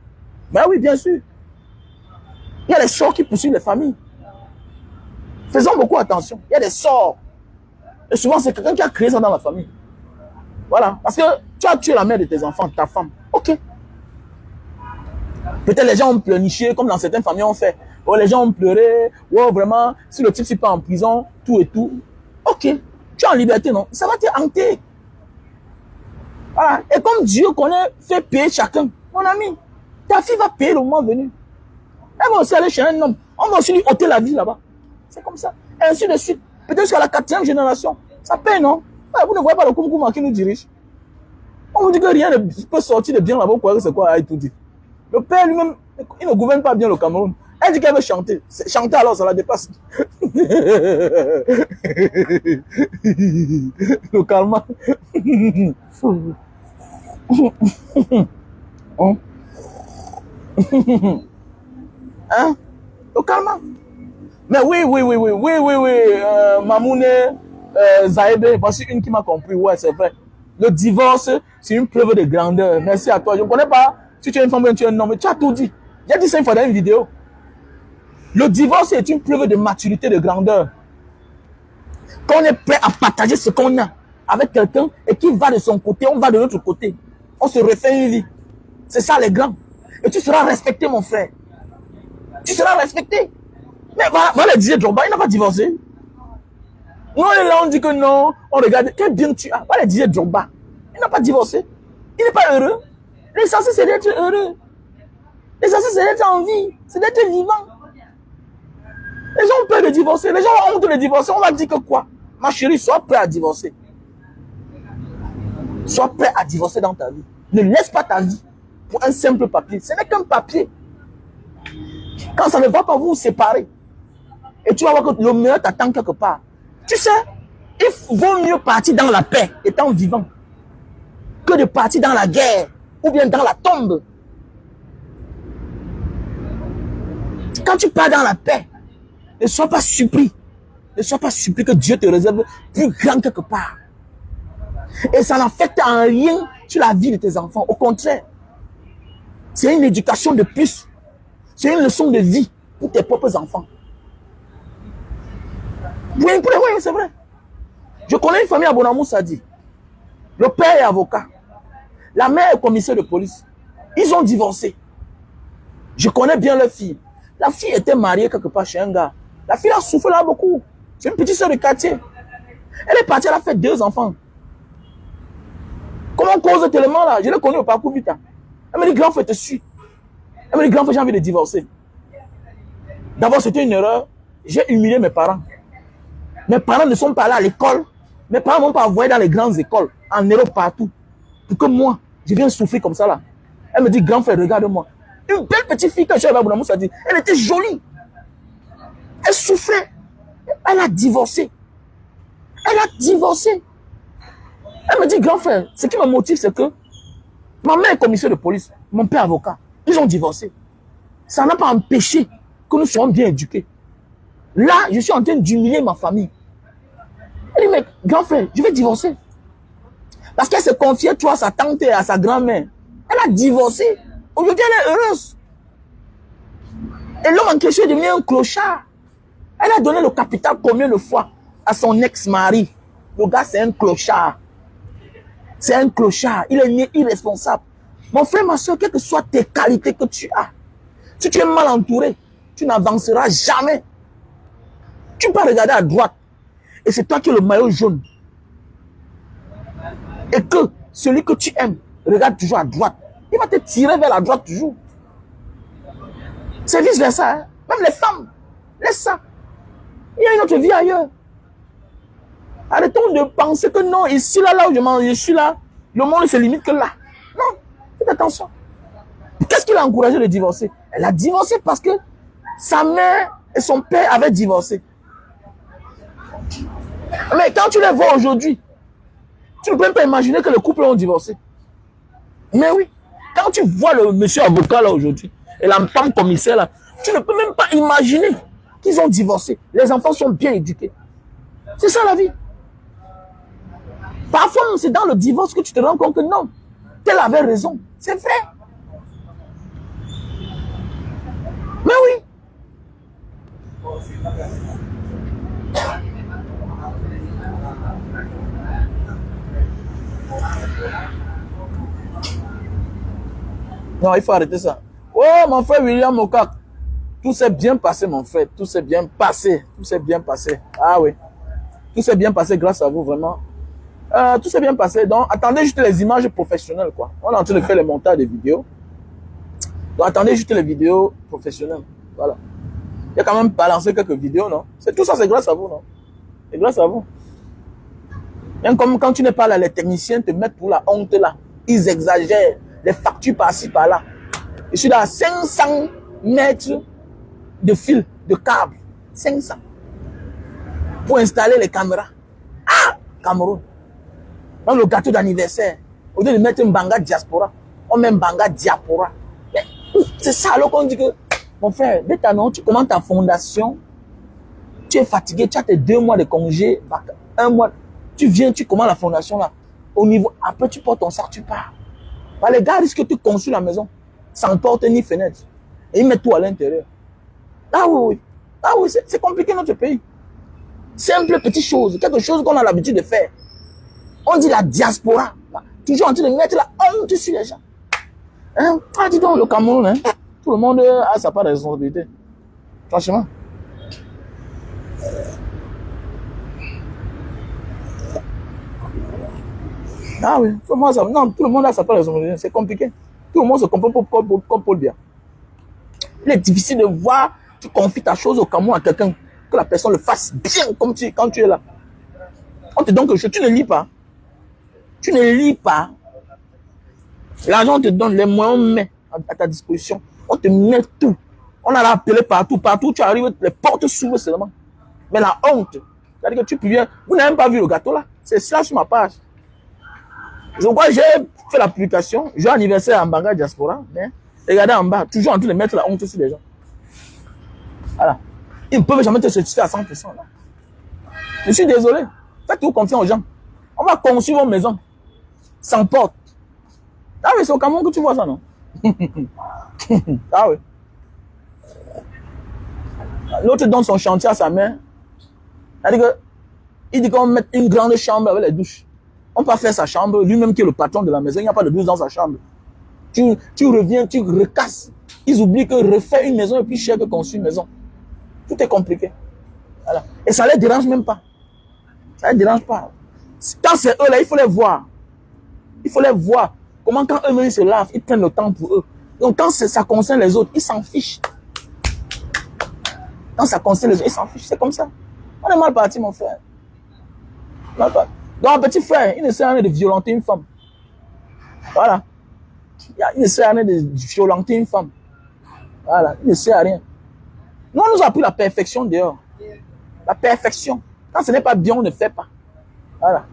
Speaker 1: Ben oui, bien sûr. Il y a les sorts qui poursuivent les familles. Faisons beaucoup attention. Il y a des sorts. Et souvent, c'est quelqu'un qui a créé ça dans la famille. Voilà. Parce que tu as tué la mère de tes enfants, ta femme. Ok. Peut-être les gens ont pleurniché, comme dans certaines familles on fait. Oh, les gens ont pleuré. Oh, vraiment, si le type n'est pas en prison, tout et tout. Ok. Tu es en liberté, non? Ça va te hanter. Voilà. Et comme Dieu connaît, fait payer chacun. Mon ami, ta fille va payer le moment venu. Elle va aussi aller chez un homme. On va aussi lui ôter la vie là-bas. C'est comme ça. Et ainsi de suite. Peut-être jusqu'à la 4e génération. Ça paye, non? Ouais, vous ne voyez pas le Koumkouma qui nous dirige. On vous dit que rien ne peut sortir de bien là-bas. Vous croyez que c'est quoi? Il tout dit. Le père lui-même, il ne gouverne pas bien le Cameroun. Elle dit qu'elle veut chanter. Chanter alors, ça la dépasse. Le calme. Hein? Le calme. Mais oui. Mamoune, Zaïbe, voici une qui m'a compris. Ouais, c'est vrai. Le divorce, c'est une preuve de grandeur. Merci à toi. Je ne connais pas si tu es une femme ou tu es un homme, mais tu as tout dit. J'ai dit 5 fois dans une vidéo. Le divorce est une preuve de maturité, de grandeur. Quand on est prêt à partager ce qu'on a avec quelqu'un et qui va de son côté, on va de l'autre côté. On se refait une vie. C'est ça les grands. Et tu seras respecté, mon frère. Tu seras respecté. Mais voilà Didier Drogba, il n'a pas divorcé. Non, et là on dit que non, on regarde, quel bien tu as. Voilà Didier Drogba, il n'a pas divorcé. Il n'est pas heureux. L'essentiel c'est d'être heureux. L'essentiel c'est d'être en vie, c'est d'être vivant. Les gens ont peur de divorcer, les gens ont honte de divorcer, on va dire que quoi? Ma chérie, sois prêt à divorcer. Sois prêt à divorcer dans ta vie. Ne laisse pas ta vie pour un simple papier. Ce n'est qu'un papier. Quand ça ne va pas, vous séparer. Et tu vas voir que le meilleur t'attend quelque part. Tu sais, il vaut mieux partir dans la paix, étant vivant, que de partir dans la guerre, ou bien dans la tombe. Quand tu pars dans la paix, ne sois pas surpris. Ne sois pas surpris que Dieu te réserve plus grand quelque part. Et ça n'affecte en rien sur la vie de tes enfants. Au contraire, c'est une éducation de plus. C'est une leçon de vie pour tes propres enfants. Oui, c'est vrai. Je connais une famille à Bonamou, ça dit. Le père est avocat. La mère est commissaire de police. Ils ont divorcé. Je connais bien leur fille. La fille était mariée quelque part chez un gars. La fille a souffert là beaucoup. C'est une petite soeur de quartier. Elle est partie, elle a fait 2 enfants. Comment on cause tellement là? Je l'ai connu au parcours vite. Elle m'a dit, grand frère, te suis. Elle m'a dit, grand frère, j'ai envie de divorcer. D'abord, c'était une erreur. J'ai humilié mes parents. Mes parents ne sont pas allés à l'école. Mes parents ne m'ont pas envoyé dans les grandes écoles, en Europe, partout. Pour que moi, je viens souffrir comme ça là. Elle me dit, grand frère, regarde-moi. Une belle petite fille, quand je suis arrivé à Bounamoussa, elle était jolie. Elle souffrait. Elle a divorcé. Elle a divorcé. Elle me dit, grand frère, ce qui me motive, c'est que ma mère est commissaire de police, mon père avocat. Ils ont divorcé. Ça n'a pas empêché que nous soyons bien éduqués. Là, je suis en train d'humilier ma famille. Elle dit, mais grand frère, je vais divorcer. Parce qu'elle se confiait, toi, à sa tante et à sa grand-mère. Elle a divorcé. Aujourd'hui, elle est heureuse. Et l'homme en question est devenu un clochard. Elle a donné le capital combien de fois à son ex-mari. Le gars, c'est un clochard. C'est un clochard. Il est né irresponsable. Mon frère, ma soeur, quelles que soient tes qualités que tu as, si tu es mal entouré, tu n'avanceras jamais. Tu peux regarder à droite. Et c'est toi qui as le maillot jaune. Et que celui que tu aimes regarde toujours à droite. Il va te tirer vers la droite toujours. C'est vice versa. Hein? Même les femmes. Laisse ça. Il y a une autre vie ailleurs. Arrêtons de penser que non, ici, là où je suis là, le monde ne se limite que là. Non, faites attention. Qu'est-ce qui l'a encouragé de divorcer? Elle a divorcé parce que sa mère et son père avaient divorcé. Mais quand tu les vois aujourd'hui, tu ne peux même pas imaginer que le couple ont divorcé. Mais oui, quand tu vois le monsieur avocat là aujourd'hui, et la femme commissaire là, tu ne peux même pas imaginer qu'ils ont divorcé. Les enfants sont bien éduqués. C'est ça la vie. Parfois, c'est dans le divorce que tu te rends compte que non, tel avait raison. C'est vrai. Mais oui. Non, il faut arrêter ça. Oh, mon frère William Okak. Tout s'est bien passé, mon frère. Tout s'est bien passé. Tout s'est bien passé. Ah oui. Tout s'est bien passé grâce à vous, vraiment. Tout s'est bien passé. Donc, attendez juste les images professionnelles, quoi. On est en train de faire les montages des vidéos. Donc, attendez juste les vidéos professionnelles. Voilà. Il y a quand même balancé quelques vidéos, non? Tout ça, c'est grâce à vous, non? C'est grâce à vous. Même comme quand tu n'es pas là, les techniciens te mettent pour la honte, là. Ils exagèrent. Les factures par-ci, par-là. Je suis là à 500 mètres de fil, de câble. 500. Pour installer les caméras. Ah! Cameroun. Dans le gâteau d'anniversaire, au lieu de mettre un banga diaspora, on met un banga diaspora. C'est ça alors qu'on dit que, mon frère, dès ta non, tu commences ta fondation, tu es fatigué, tu as tes 2 mois de congé, 1 mois, tu viens, tu commences la fondation là. Au niveau, après tu portes ton sac, tu pars. Bah, les gars risquent de construire la maison sans porte ni fenêtre. Et ils mettent tout à l'intérieur. Ah oui, oui. Ah oui, c'est compliqué notre pays. Simple petite chose, quelque chose qu'on a l'habitude de faire. On dit la diaspora. Toujours en train de mettre la honte sur les gens. Hein? Ah, dis donc, le Cameroun, hein? Tout le monde a sa part de responsabilité. Franchement. Ah oui, tout le monde a sa part de responsabilité. C'est compliqué. Tout le monde se comprend comme Paul Biya. Il est difficile de voir, tu confies ta chose au Cameroun à quelqu'un, que la personne le fasse bien comme quand tu es là. On te donne quelque chose, tu ne lis pas. Tu ne lis pas. L'argent, on te donne, les moyens, on met à ta disposition. On te met tout. On a appelé partout, tu arrives, les portes s'ouvrent seulement. Mais la honte, c'est-à-dire que tu peux bien. Vous n'avez même pas vu le gâteau là. C'est ça sur ma page. Donc, moi, j'ai fait la publication. J'ai anniversaire en Banga Diaspora. Mais, regardez en bas, toujours en train de mettre la honte sur les gens. Voilà. Ils ne peuvent jamais te satisfaire à 100%. Là. Je suis désolé. Faites-vous confiance aux gens. On va construire vos maisons. Sans porte. Ah oui, c'est au Cameroun que tu vois ça, non? Ah oui. L'autre donne son chantier à sa mère. Il dit qu'on met une grande chambre avec les douches. On peut faire sa chambre, lui-même qui est le patron de la maison, il n'y a pas de douche dans sa chambre. Tu reviens, tu recasses. Ils oublient que refaire une maison est plus cher que construire une maison. Tout est compliqué. Voilà. Et ça ne les dérange même pas. Ça ne les dérange pas. Quand c'est eux là, il faut les voir. Il faut les voir. Comment quand eux-mêmes se lavent, ils prennent le temps pour eux. Donc quand ça concerne les autres, ils s'en fichent. Quand ça concerne les autres, ils s'en fichent. C'est comme ça. On est mal parti, mon frère. Mal parti. Donc un petit frère, il ne sert à rien de violenter une femme. Voilà. Il ne sert à rien de violenter une femme. Voilà. Il ne sert à rien. Nous, on nous a appris la perfection dehors. La perfection. Quand ce n'est pas bien, on ne fait pas. Voilà.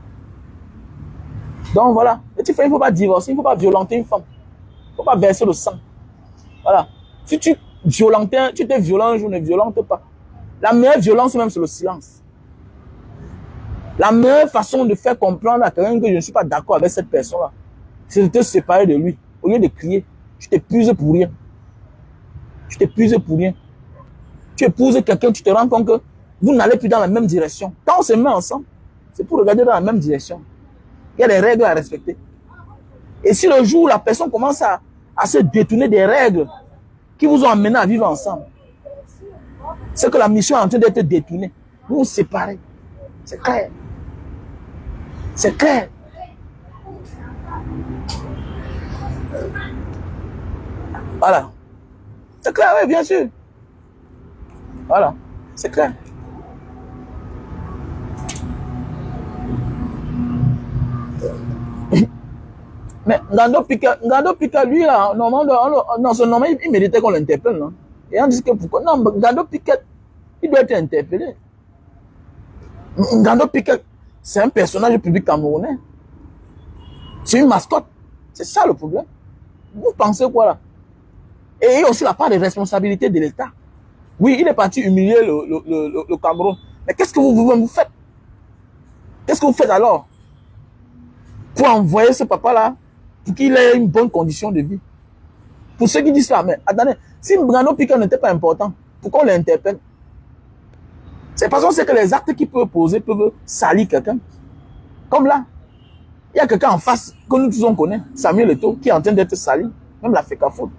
Speaker 1: Donc voilà. Petit frère, il ne faut pas divorcer, il ne faut pas violenter une femme. Il ne faut pas verser le sang. Voilà. Si tu t'es violent un jour, ne violente pas. La meilleure violence même, c'est le silence. La meilleure façon de faire comprendre à quelqu'un que je ne suis pas d'accord avec cette personne-là, c'est de te séparer de lui. Au lieu de crier, tu t'épuises pour rien. Tu t'épuises pour rien. Tu épouses quelqu'un, tu te rends compte que vous n'allez plus dans la même direction. Quand on se met ensemble, c'est pour regarder dans la même direction. Il y a des règles à respecter. Et si le jour où la personne commence à se détourner des règles qui vous ont amené à vivre ensemble, c'est que la mission est en train d'être détournée. Vous vous séparez. C'est clair. C'est clair. Voilà. C'est clair, oui, bien sûr. Voilà. C'est clair. Mais Ngando Pika, lui, là, normalement, dans son nom, il méritait qu'on l'interpelle, non? Et on dit que pourquoi? Non, Ngando Pika, il doit être interpellé. Ngando Pika, c'est un personnage public camerounais. C'est une mascotte. C'est ça le problème. Vous pensez quoi là? Et il y a aussi la part de responsabilité de l'État. Oui, il est parti humilier le Cameroun. Mais qu'est-ce que vous faites? Qu'est-ce que vous faites alors? Pour envoyer ce papa-là, pour qu'il ait une bonne condition de vie. Pour ceux qui disent ça, mais attendez, si Ngando Pika n'était pas important, pourquoi on l'interpelle? C'est parce qu'on sait que les actes qu'il peut poser peuvent salir quelqu'un. Comme là, il y a quelqu'un en face que nous tous on connaît, Samuel Eto'o, qui est en train d'être sali, même la FECAFOOT.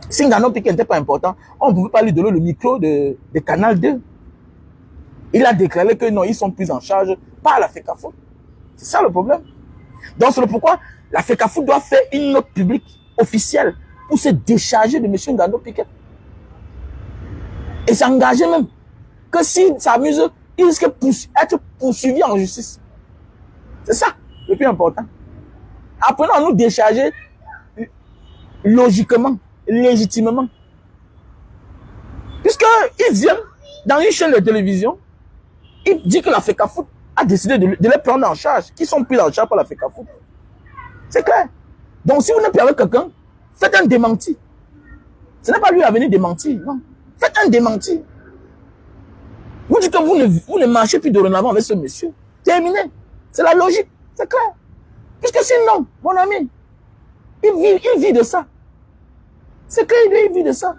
Speaker 1: Si Ngando Pika n'était pas important, on ne pouvait pas lui donner le micro de Canal 2. Il a déclaré que non, ils sont pris en charge par la FECAFOOT. C'est ça le problème. Donc c'est pourquoi la FECAFOOT doit faire une note publique officielle pour se décharger de M. Ngando Pika. Et s'engager même que s'il s'amuse, il risque d'être poursuivi en justice. C'est ça le plus important. Apprenons à nous décharger logiquement, légitimement. Puisqu'il vient dans une chaîne de télévision, il dit que la FECAFOOT a décidé de les prendre en charge, qui sont pris en charge par la FECAFOOT. C'est clair. Donc si vous n'êtes plus avec quelqu'un, faites un démenti. Ce n'est pas lui à venir démentir, non. Faites un démenti. Vous dites que vous ne marchez plus dorénavant avec ce monsieur. Terminé. C'est la logique. C'est clair. Puisque sinon, mon ami, il vit de ça. C'est clair, il vit de ça.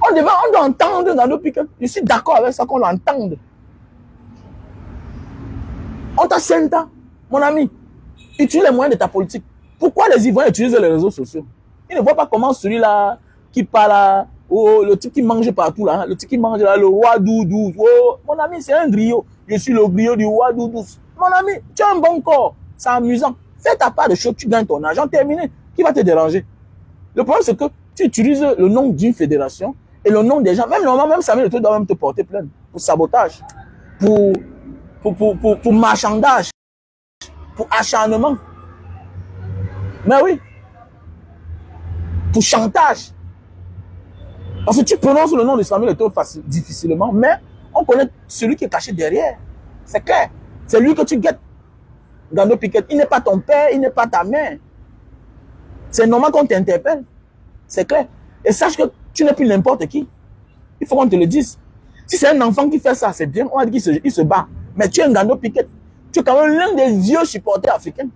Speaker 1: On doit entendre Ngando Pika. Je suis d'accord avec ça qu'on l'entende. On t'a 5 ans, mon ami. Utilise les moyens de ta politique. Pourquoi les Ivoiriens utilisent les réseaux sociaux? Ils ne voient pas comment celui-là qui parle là, oh, le type qui mange partout là, le type qui mange là, le roi Doudou. Oh, mon ami, c'est un griot. Je suis le griot du roi Doudou. Mon ami, tu as un bon corps. C'est amusant. Fais ta part de choses, tu gagnes ton argent, terminé. Qui va te déranger? Le problème, c'est que tu utilises le nom d'une fédération et le nom des gens. Même normalement, même Samuel Eto'o doit même te porter plainte pour sabotage, pour marchandage, pour acharnement. Mais oui, pour chantage. Parce que tu prononces le nom de Samuel Eto'o difficilement, mais on connaît celui qui est caché derrière. C'est clair. C'est lui que tu guettes. Ngando Pika, il n'est pas ton père, il n'est pas ta mère. C'est normal qu'on t'interpelle. C'est clair. Et sache que tu n'es plus n'importe qui. Il faut qu'on te le dise. Si c'est un enfant qui fait ça, c'est bien. On va dire qu'il se bat. Mais tu es un Ngando Pika. Tu es quand même l'un des vieux supporters africains.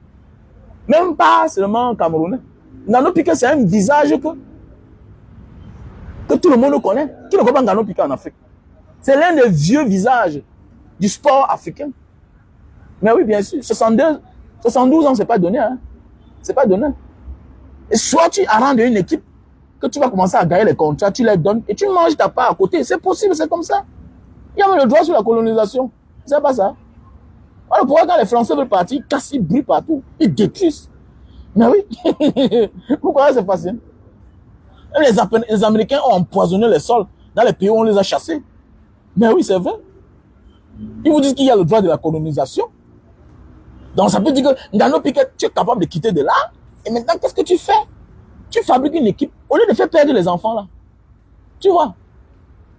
Speaker 1: Même pas seulement camerounais. Ngando Pika, c'est un visage que tout le monde connaît. Qui ne connaît pas Ngando Pika en Afrique? C'est l'un des vieux visages du sport africain. Mais oui, bien sûr. 72 ans, c'est pas donné. Hein. C'est pas donné. Et soit tu arranges une équipe que tu vas commencer à gagner les contrats, tu les donnes et tu manges ta part à côté. C'est possible, c'est comme ça. Il y a même le droit sur la colonisation. C'est pas ça. Voilà pourquoi quand les Français veulent partir, ils cassent, ils brûlent partout. Ils détruisent. Mais oui. Pourquoi c'est facile? Les Américains ont empoisonné les sols dans les pays où on les a chassés. Mais oui, c'est vrai. Ils vous disent qu'il y a le droit de la colonisation. Donc ça veut dire que dans nos pays, tu es capable de quitter de là. Et maintenant, qu'est-ce que tu fais? Tu fabriques une équipe au lieu de faire perdre les enfants là. Tu vois?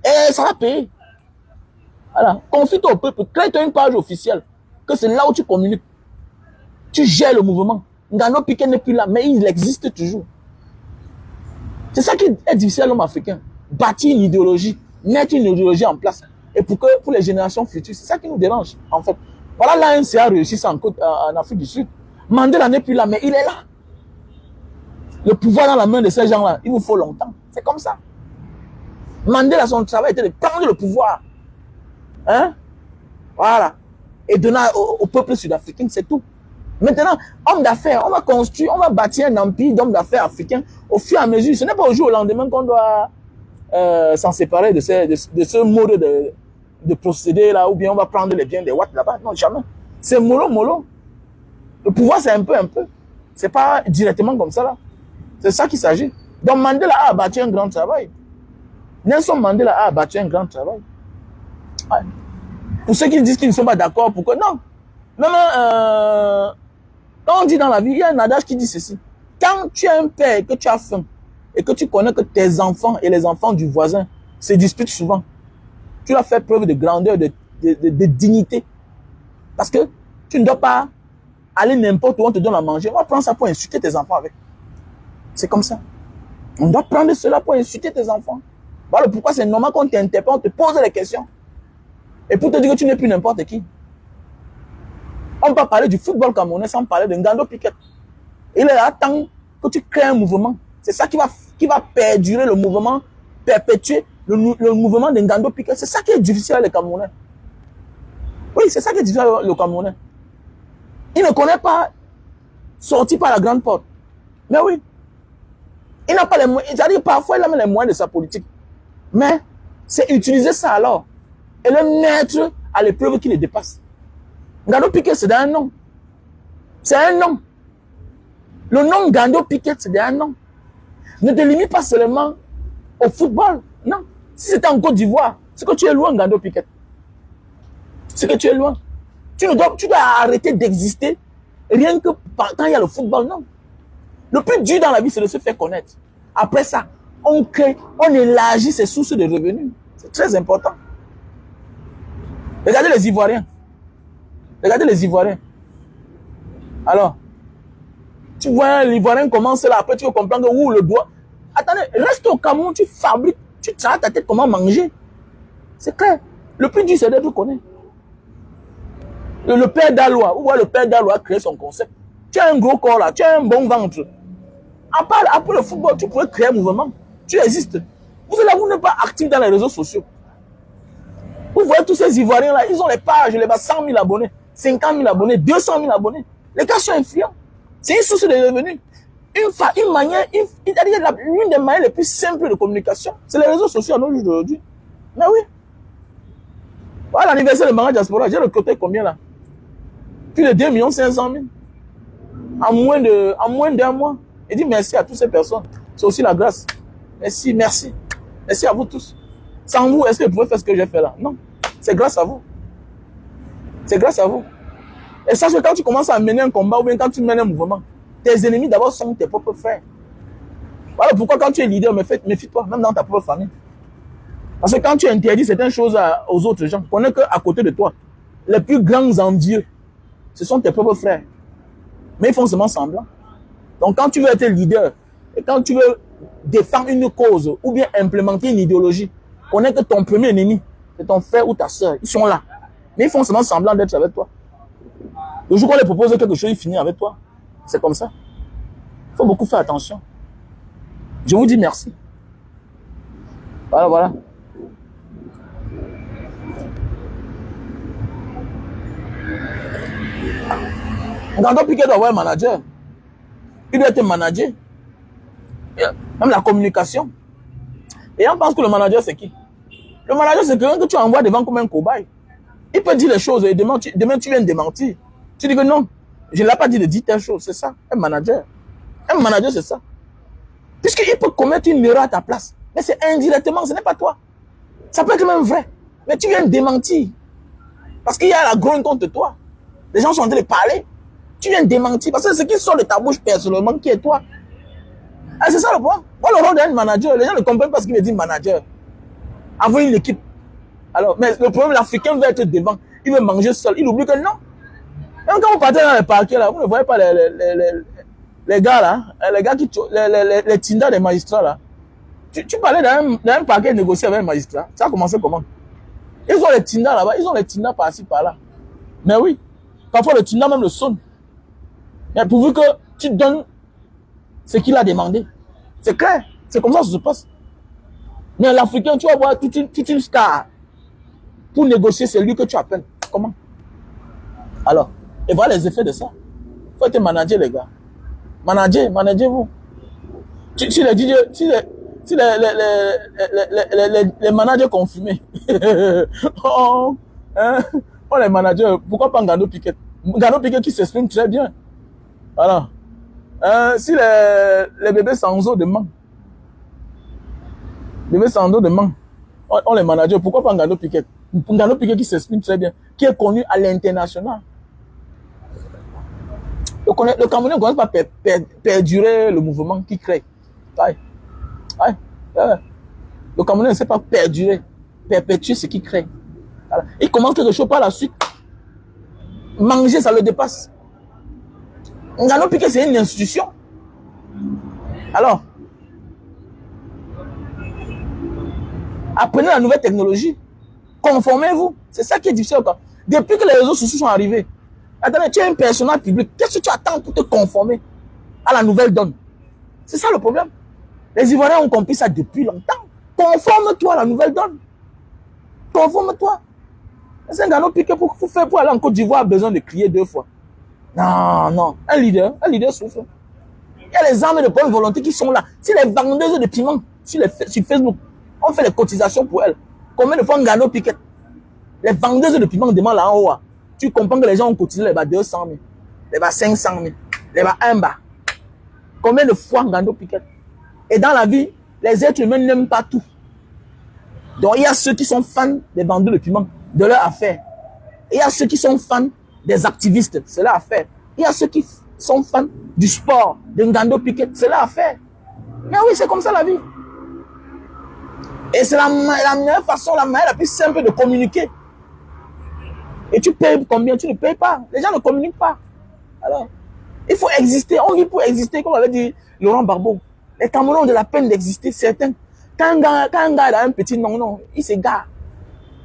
Speaker 1: Et ça va payer. Voilà. Confie-toi au peuple. Crée-toi une page officielle. Que c'est là où tu communiques. Tu gères le mouvement. Ngano Piquet n'est plus là, mais il existe toujours. C'est ça qui est difficile à l'homme africain. Bâtir une idéologie, mettre une idéologie en place. Et pour les générations futures, c'est ça qui nous dérange, en fait. Voilà, l'ANC a réussi ça en Afrique du Sud. Mandela n'est plus là, mais il est là. Le pouvoir dans la main de ces gens-là, il vous faut longtemps. C'est comme ça. Mandela, son travail était de prendre le pouvoir. Hein? Voilà. Et donner au peuple sud-africain, c'est tout. Maintenant, homme d'affaires, on va construire, on va bâtir un empire d'hommes d'affaires africains au fur et à mesure. Ce n'est pas au jour au lendemain qu'on doit s'en séparer de ce mode de procédé là, ou bien on va prendre les biens des Watts là-bas. Non, jamais. C'est mollo, mollo. Le pouvoir, c'est un peu. C'est pas directement comme ça là. C'est ça qu'il s'agit. Donc Mandela a abattu un grand travail. Nelson Mandela a abattu un grand travail. Ouais. Pour ceux qui disent qu'ils ne sont pas d'accord, pourquoi? Non. Même quand on dit dans la vie, il y a un adage qui dit ceci. Quand tu es un père et que tu as faim, et que tu connais que tes enfants et les enfants du voisin se disputent souvent, tu dois faire preuve de grandeur, de dignité. Parce que tu ne dois pas aller n'importe où on te donne à manger. On va prendre ça pour insulter tes enfants avec. C'est comme ça. On doit prendre cela pour insulter tes enfants. Voilà pourquoi c'est normal qu'on t'interpelle, on te pose les questions. Et pour te dire que tu n'es plus n'importe qui. On peut parler du football camerounais sans parler de Ngando Piquet. Il est là temps que tu crées un mouvement. C'est ça qui va perdurer le mouvement, perpétuer le mouvement de Ngando Piquet. C'est ça qui est difficile avec les Camerounais. Oui, c'est ça qui est difficile avec le Camerounais. Il ne connaît pas sortir par la grande porte. Mais oui. Il n'a pas les moyens. C'est-à-dire parfois il a même les moyens de sa politique. Mais c'est utiliser ça alors. Et le mettre à l'épreuve qui le dépasse. Ngando Piquet, c'est un nom. C'est un nom. Le nom Ngando Piquet, c'est un nom. Ne te limite pas seulement au football. Non. Si c'était en Côte d'Ivoire, c'est que tu es loin, Ngando Piquet. C'est que tu es loin. Tu dois arrêter d'exister rien que quand il y a le football. Non. Le plus dur dans la vie, c'est de se faire connaître. Après ça, on crée, on élargit ses sources de revenus. C'est très important. Regardez les Ivoiriens. Regardez les Ivoiriens. Alors, tu vois l'Ivoirien commence là, après tu veux comprendre où le doigt. Attendez, reste au Cameroun, tu fabriques, tu travailles ta tête comment manger. C'est clair. Le plus dur, c'est d'être connu. Le père d'Alois, où le père d'Alois a créé son concept. Tu as un gros corps là, tu as un bon ventre. Après le football, tu pourrais créer un mouvement. Tu existes. Vous n'êtes pas actif dans les réseaux sociaux. Vous voyez tous ces Ivoiriens là, ils ont les pages, les 100 000 abonnés, 50 000 abonnés, 200 000 abonnés. Les gars sont influents. C'est une source de revenus. Une manière, l'une des manières les plus simples de communication, c'est les réseaux sociaux à nos jours d'aujourd'hui. Mais oui. Voilà l'anniversaire de Manga Diaspora, j'ai recruté combien là? Plus de 2 500 000. En moins d'un mois. Et dit merci à toutes ces personnes. C'est aussi la grâce. Merci, merci. Merci à vous tous. Sans vous, est-ce que vous pouvez faire ce que j'ai fait là? Non. C'est grâce à vous. C'est grâce à vous. Et sache que quand tu commences à mener un combat ou bien quand tu mènes un mouvement, tes ennemis d'abord sont tes propres frères. Voilà pourquoi quand tu es leader, méfie-toi, même dans ta propre famille. Parce que quand tu interdis certaines choses aux autres gens, connais qu'à côté de toi, les plus grands envieux, ce sont tes propres frères. Mais ils font seulement semblant. Donc quand tu veux être leader, et quand tu veux défendre une cause, ou bien implémenter une idéologie, connais que ton premier ennemi, c'est ton frère ou ta soeur. Ils sont là. Mais ils font seulement semblant d'être avec toi. Le jour qu'on les propose quelque chose, ils finissent avec toi. C'est comme ça. Il faut beaucoup faire attention. Je vous dis merci. Voilà, voilà. Ngando Piquet doit avoir un manager. Il doit être managé. Même la communication. Et on pense que le manager, c'est qui? Le manager, c'est quelqu'un que tu envoies devant comme un cobaye. Il peut dire les choses et demain, tu viens de démentir. Tu dis que non, je ne l'ai pas dit de dire telle chose. C'est ça, un manager. Un manager, c'est ça. Puisqu'il peut commettre une erreur à ta place. Mais c'est indirectement, ce n'est pas toi. Ça peut être même vrai. Mais tu viens de démentir. Parce qu'il y a la grogne contre toi. Les gens sont en train de parler. Tu viens de démentir. Parce que ce qui sort de ta bouche personnellement, qui est toi? Ah, c'est ça le point. Moi, le rôle d'un manager, les gens ne comprennent pas ce qu'il veut dire manager. Avoir une équipe. Alors, mais le problème, l'Africain veut être devant. Il veut manger seul. Il oublie que non. Même quand vous partez dans les parquets, là, vous ne voyez pas les gars, là, les gars qui, les tindas des magistrats, là. Tu parlais d'un parquet négocié avec un magistrat. Ça a commencé comment? Ils ont les tindas là-bas, ils ont les tindas par-ci, par-là. Mais oui, parfois le tinda même le sonne. Mais pourvu que tu donnes ce qu'il a demandé. C'est clair, c'est comme ça que ça se passe. Mais l'Africain, tu vas voir toute une star. Pour négocier, c'est lui que tu appelles. Comment? Alors, et voilà les effets de ça. Il faut être manager, les gars. Managez-vous. Si les managers confirmés, oh, les managers, pourquoi pas Ngano Piquet? Ngano Piquet qui s'exprime très bien. Voilà. Si les bébés sans eau demandent, on les managers, pourquoi pas Ngano Piquet? Ngano Piquet qui s'exprime très bien, qui est connu à l'international. Le Camerounais ne connaît pas perdurer le mouvement qui crée. Aïe. Le Camerounais ne sait pas perdurer, perpétuer ce qui crée. Voilà. Il commence quelque chose par la suite. Manger, ça le dépasse. Ngano Piquet, c'est une institution. Alors, apprenez la nouvelle technologie. Conformez-vous. C'est ça qui est difficile. Depuis que les réseaux sociaux sont arrivés, attendez, tu es un personnage public. Qu'est-ce que tu attends pour te conformer à la nouvelle donne? C'est ça le problème. Les Ivoiriens ont compris ça depuis longtemps. Conforme-toi à la nouvelle donne. Conforme-toi. C'est un Ngano Piquet pour aller en Côte d'Ivoire a besoin de crier 2 fois. Non. Un leader souffre. Il y a les armes de bonne volonté qui sont là. Si les vendeuses de piment sur Facebook, on fait les cotisations pour elles. Combien de fois Ngano Piquet? Les vendeuses de piment demandent là en haut. Tu comprends que les gens ont cotisé les bas 200 000, les bas 500 000, les bas 1 bas. Combien de fois Ngano Piquet? Et dans la vie, les êtres humains n'aiment pas tout. Donc il y a ceux qui sont fans des vendeurs de piment, de leur affaire. Et il y a ceux qui sont fans des activistes, c'est leur affaire. Il y a ceux qui sont fans du sport, de Ngano Piquet, c'est leur affaire. Mais oui, c'est comme ça la vie. Et c'est la meilleure façon, la meilleure, la plus simple de communiquer. Et tu payes combien? Tu ne payes pas. Les gens ne communiquent pas. Alors, il faut exister. On vit pour exister, comme avait dit Laurent Barbeau. Les Camerounais ont de la peine d'exister, certains. Quand un gars a un petit non, il s'égare.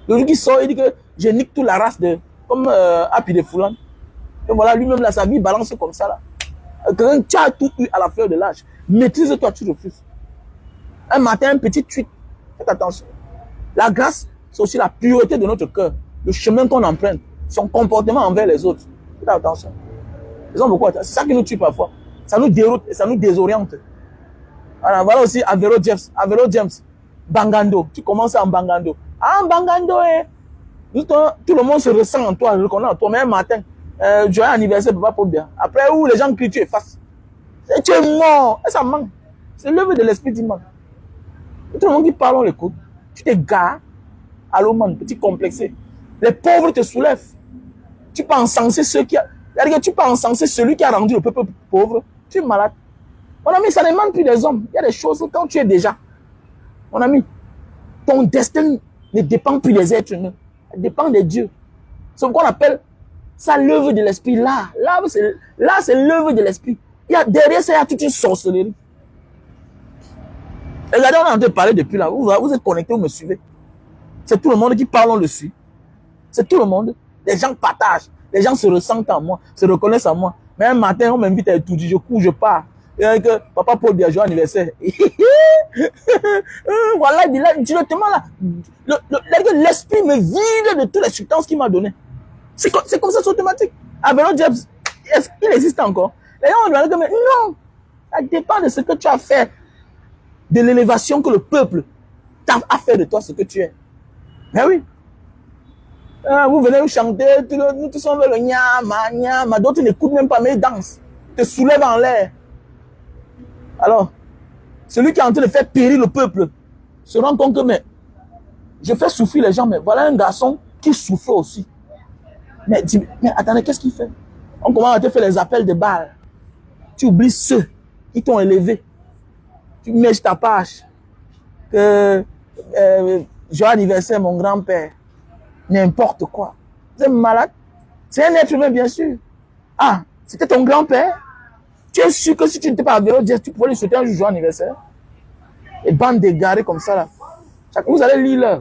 Speaker 1: Le jour qui sort, il dit que je nique toute la race de, comme Happy de Foulan. Et voilà, lui-même, là, sa vie balance comme ça, là. Quand tu as tout eu à la fleur de l'âge, maîtrise-toi, tu refuses. Un matin, un petit tweet. Faites attention. La grâce, c'est aussi la pureté de notre cœur. Le chemin qu'on emprunte, son comportement envers les autres. Faites attention. Ils ont beaucoup. C'est ça qui nous tue parfois. Ça nous déroute et ça nous désoriente. Voilà aussi Avero James. Bangando. Tu commences en Bangando. Ah, Bangando, tout le monde se ressent en toi, reconnaît en toi. Mais un matin, joyeux anniversaire, papa pour bien. Après, où les gens crient, tu effaces. Et tu es mort. Et ça manque. C'est l'œuvre de l'esprit du mal. Tout le monde qui parle, on l'écoute. Tu t'égares. Allô, man, petit complexé. Les pauvres te soulèvent. Tu peux encenser tu peux encenser celui qui a rendu le peuple pauvre. Tu es malade. Mon ami, ça ne demande plus des hommes. Il y a des choses quand tu es déjà. Mon ami, ton destin ne dépend plus des êtres humains. Il dépend des dieux. C'est ce qu'on appelle ça l'œuvre de l'esprit. Là, c'est l'œuvre de l'esprit. Derrière ça, il y a toute une sorcellerie. Regardez, on est en train de parler depuis là. Vous êtes connectés, vous me suivez. C'est tout le monde qui parle, on le suit. C'est tout le monde. Les gens partagent. Les gens se ressentent en moi, se reconnaissent en moi. Mais un matin, on m'invite à étudier, je cours, je pars. Et que papa Paul dit joyeux anniversaire. Voilà, il dit là, directement là. L'esprit me vide de toutes les substances qu'il m'a données. C'est comme ça, c'est automatique. Avero James, il existe encore. Les gens ont dit, mais non, ça dépend de ce que tu as fait. de l'élévation que le peuple a fait de toi ce que tu es. Mais oui. Vous venez vous chanter, nous tous sommes le nyama, nyama. D'autres n'écoutent même pas, mais ils dansent. Te soulèvent en l'air. Alors, celui qui est en train de faire périr le peuple se rend compte que, mais, je fais souffrir les gens, mais voilà un garçon qui souffre aussi. Mais attendez, qu'est-ce qu'il fait? On commence à te faire les appels de balles. Tu oublies ceux qui t'ont élevé. Tu mets ta page. Joyeux anniversaire, mon grand-père. N'importe quoi. Vous êtes malade? C'est un être humain, bien sûr. Ah, c'était ton grand-père? Tu es sûr que si tu n'étais pas à vélo, tu pouvais lui souhaiter un joyeux anniversaire? Et bande d'égarés comme ça, là. Vous allez lire là.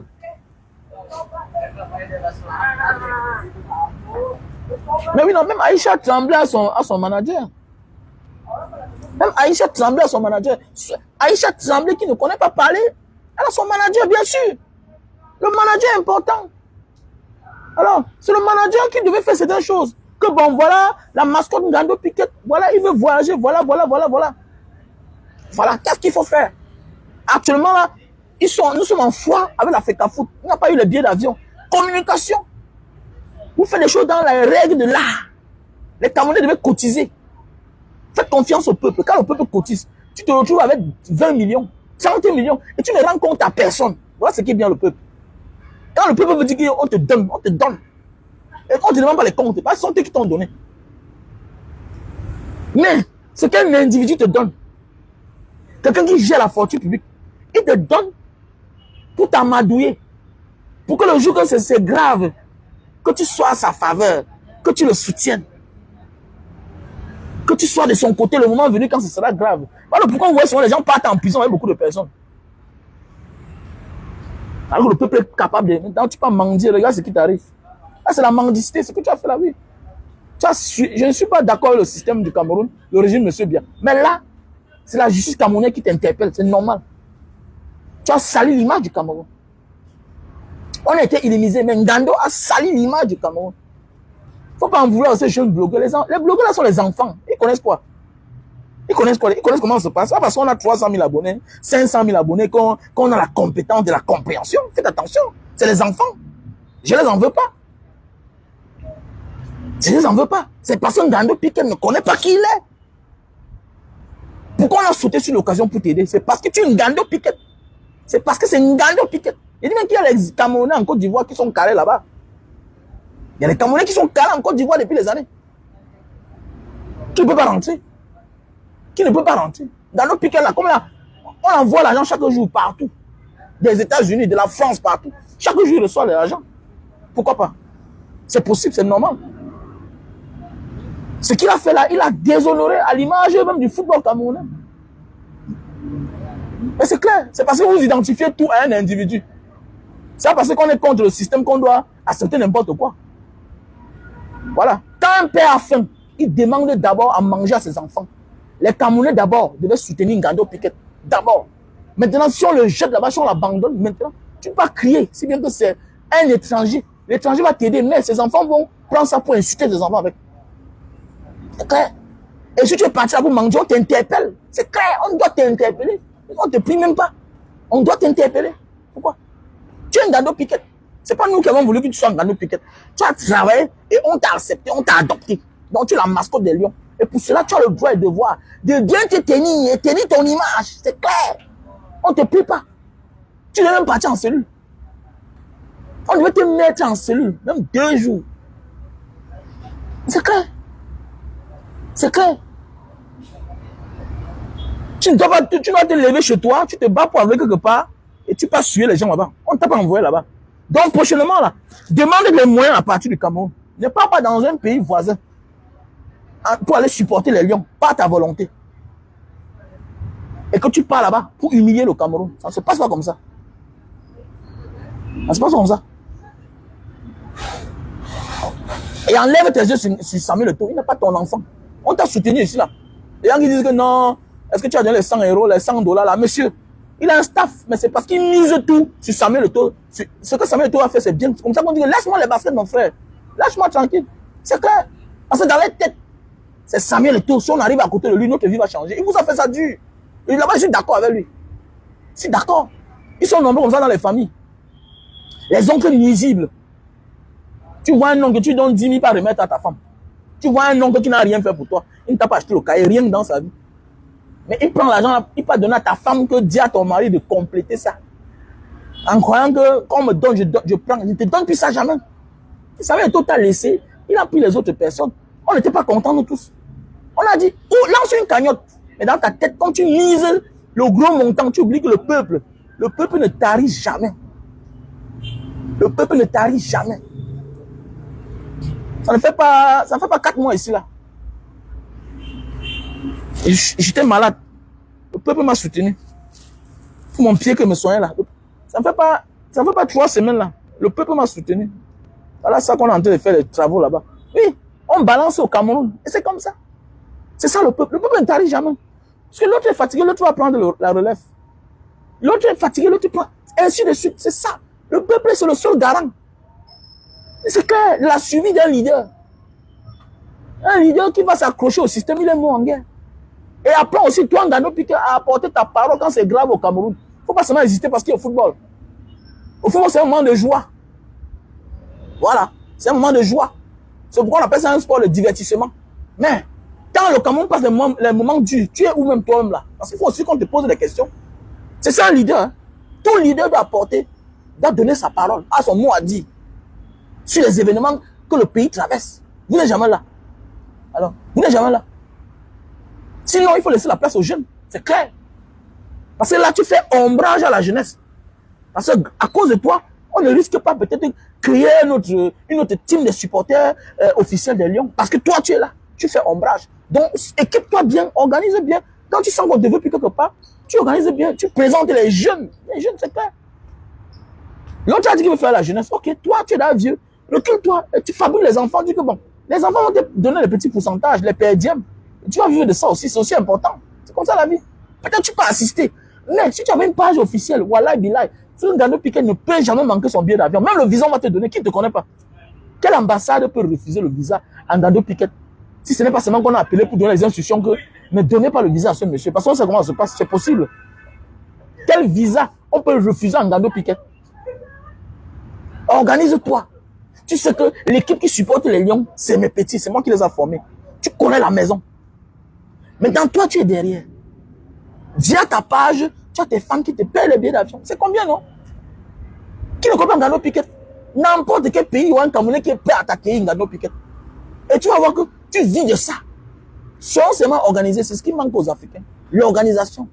Speaker 1: Mais oui, non, même Aïcha tremblait à son manager. Même Aïcha tremblait à son manager. Aïcha tremblait qui ne connaît pas parler. Elle a son manager, bien sûr. Le manager est important. Alors, c'est le manager qui devait faire certaines choses. Que bon, voilà, la mascotte Ngando Piquet, voilà, il veut voyager, voilà. Voilà, qu'est-ce qu'il faut faire? Actuellement, là, nous sommes en foi avec la FECAFOOT. Il n'y a pas eu le billet d'avion. Communication. Vous faites des choses dans les règles de l'art. Les Camerounais devaient cotiser. Faites confiance au peuple. Quand le peuple cotise, tu te retrouves avec 20 millions, 30 millions, et tu ne rends compte à personne. Voilà ce qui est bien le peuple. Quand le peuple veut dire qu'on te donne, on te donne. Et on ne te demande pas les comptes, parce que ce sont eux qui t'ont donné. Mais, ce qu'un individu te donne, quelqu'un qui gère la fortune publique, il te donne pour t'amadouiller. Pour que le jour que c'est grave, que tu sois à sa faveur, que tu le soutiennes. Que tu sois de son côté le moment venu quand ce sera grave. Voilà pourquoi vous voyez souvent les gens partent en prison avec beaucoup de personnes. Alors que le peuple est capable de... Maintenant, tu peux mendier, regarde ce qui t'arrive. Là, c'est la mendicité, ce que tu as fait là, oui. Je ne suis pas d'accord avec le système du Cameroun, le régime monsieur bien. Mais là, c'est la justice camerounaise qui t'interpelle, c'est normal. Tu as sali l'image du Cameroun. On a été illimisés, mais Ngando a sali l'image du Cameroun. Il ne faut pas en vouloir à ces jeunes blogueurs. Les blogueurs là sont les enfants. Ils connaissent quoi? Ils connaissent quoi? Ils connaissent comment ça se passe. Parce qu'on a 300 000 abonnés, 500 000 abonnés, qu'on a la compétence de la compréhension. Faites attention. C'est les enfants. Je ne les en veux pas. Je ne les en veux pas. C'est parce que Ngando Piquet ne connaît pas qui il est. Pourquoi on a sauté sur l'occasion pour t'aider? C'est parce que tu es Ngando Piquet. C'est parce que c'est Ngando Piquet. Il dit même qu'il y a les Camerounais en Côte d'Ivoire qui sont carrés là-bas. Il y a les Camerounais qui sont carrés en Côte d'Ivoire depuis les années. Qui ne peut pas rentrer. Qui ne peut pas rentrer. Ngando Piquet là, comme là, on envoie l'argent chaque jour partout. Des États-Unis, de la France, partout. Chaque jour, il reçoit de l'argent. Pourquoi pas? C'est possible, c'est normal. Ce qu'il a fait là, il a déshonoré à l'image même du football camerounais. Et c'est clair, c'est parce que vous identifiez tout à un individu. C'est parce qu'on est contre le système qu'on doit accepter n'importe quoi. Voilà. Quand un père a faim, il demande d'abord à manger à ses enfants. Les Camerounais d'abord devaient soutenir Ngando Piquet. D'abord. Maintenant, si on le jette là-bas, si on l'abandonne, maintenant, tu ne peux pas crier. Si bien que c'est un étranger. L'étranger va t'aider, mais ses enfants vont prendre ça pour insulter ses enfants avec. C'est clair. Et si tu es parti là pour manger, on t'interpelle. C'est clair, on doit t'interpeller. On ne te prie même pas. On doit t'interpeller. Pourquoi? Tu es un Ngando Piquet. Ce n'est pas nous qui avons voulu que tu sois un Ngando Piquet. Tu as travaillé et on t'a accepté, on t'a adopté. Donc tu es la mascotte des lions. Et pour cela, tu as le droit et le devoir de bien te tenir et tenir ton image. C'est clair. On ne te prie pas. Tu devais même partir en cellule. On devait te mettre en cellule, même 2 jours. C'est clair. C'est clair. Tu dois te lever chez toi, tu te bats pour aller quelque part et tu passes suer les gens là-bas. On ne t'a pas envoyé là-bas. Donc prochainement, là, demande les moyens à partir du Cameroun. Ne pars pas dans un pays voisin pour aller supporter les lions, pas ta volonté. Et que tu pars là-bas pour humilier le Cameroun. Ça ne se passe pas comme ça. Ça ne se passe pas comme ça. Et enlève tes yeux sur Samuel Eto'o. Il n'est pas ton enfant. On t'a soutenu ici là. Les gens qui disent que non, est-ce que tu as donné les 100 €, les 100 $ là? Monsieur, il a un staff, mais c'est parce qu'il mise tout sur Samuel Eto'o. Ce que Samuel Eto'o a fait, c'est bien. Comme ça qu'on dit, laisse-moi les baskets, mon frère. Lâche-moi tranquille. C'est clair. Parce que dans les têtes, c'est Samuel Eto'o. Si on arrive à côté de lui, notre vie va changer. Il vous a fait ça dur. Et là-bas, je suis d'accord avec lui. C'est d'accord. Ils sont nombreux comme ça dans les familles. Les oncles nuisibles. Tu vois un oncle que tu donnes 10 000 par remettre à ta femme. Tu vois un oncle qui n'a rien fait pour toi. Il ne t'a pas acheté le cahier, rien dans sa vie. Mais il prend l'argent, il peut donner à ta femme que dis à ton mari de compléter ça. En croyant que quand on me donne, je prends. Je ne te donne plus ça jamais. Tu savais, tout t'a laissé. Il a pris les autres personnes. On n'était pas contents, nous tous. On a dit, oh, lance une cagnotte. Mais dans ta tête, quand tu mises le gros montant, tu oublies que le peuple ne tarit jamais. Le peuple ne tarit jamais. Ça ne fait pas 4 mois ici, là. J'étais malade. Le peuple m'a soutenu. Pour mon pied que me soignait là. Ça ne fait pas 3 semaines là. Le peuple m'a soutenu. Voilà ça qu'on est en train de faire les travaux là-bas. Oui, on balance au Cameroun. Et c'est comme ça. C'est ça le peuple. Le peuple ne t'arrive jamais. Parce que l'autre est fatigué, l'autre va prendre la relève. L'autre est fatigué, l'autre prend. Ainsi de suite. C'est ça. Le peuple, c'est le seul garant. C'est clair. La suivi d'un leader. Un leader qui va s'accrocher au système, il est mort en guerre. Et apprends aussi, toi, Ngano Piquet, à apporter ta parole quand c'est grave au Cameroun. Il ne faut pas seulement hésiter parce qu'il y a au football. Au football, c'est un moment de joie. Voilà. C'est un moment de joie. C'est pourquoi on appelle ça un sport de divertissement. Mais, quand le Cameroun passe les moments durs, tu es où même toi-même là? Parce qu'il faut aussi qu'on te pose des questions. C'est ça un leader. Hein? Tout leader doit apporter, doit donner sa parole, à son mot à dire. Sur les événements que le pays traverse. Vous n'êtes jamais là. Alors, vous n'êtes jamais là. Sinon, il faut laisser la place aux jeunes. C'est clair. Parce que là, tu fais ombrage à la jeunesse. Parce qu'à cause de toi, on ne risque pas peut-être de créer une autre team de supporters officiels des Lions. Parce que toi, tu es là. Tu fais ombrage. Donc, équipe-toi bien, organise bien. Quand tu sens qu'on te veut plus quelque part, tu organises bien. Tu présentes les jeunes. Les jeunes, c'est clair. L'autre a dit qu'il veut faire la jeunesse. Ok, toi, tu es là, vieux. Recule-toi. Tu fabriques les enfants. Dis que bon, les enfants vont te donner les petits pourcentages, les perdièmes. Tu vas vivre de ça aussi, c'est aussi important. C'est comme ça la vie. Peut-être tu peux assister. Mais si tu avais une page officielle, Wallah Bilal, Ngano Piquet ne peut jamais manquer son billet d'avion. Même le visa, on va te donner. Qui ne te connaît pas? Quelle ambassade peut refuser le visa à Ngano Piquet? Si ce n'est pas seulement qu'on a appelé pour donner les instructions que ne donnez pas le visa à ce monsieur. Parce qu'on sait comment ça se passe. C'est possible. Quel visa on peut refuser à Ngano Piquet? Organise-toi. Tu sais que l'équipe qui supporte les Lions, c'est mes petits. C'est moi qui les ai formés. Tu connais la maison. Maintenant, toi, tu es derrière. Via ta page, tu as tes fans qui te paient les billets d'avion. C'est combien, non? Qui ne comprend pas Ngano Piquet? N'importe quel pays ou un Camerounais qui est prêt à attaquer Ngano Piquet. Et tu vas voir que tu vis de ça. Sans seulement organiser, c'est ce qui manque aux Africains. L'organisation.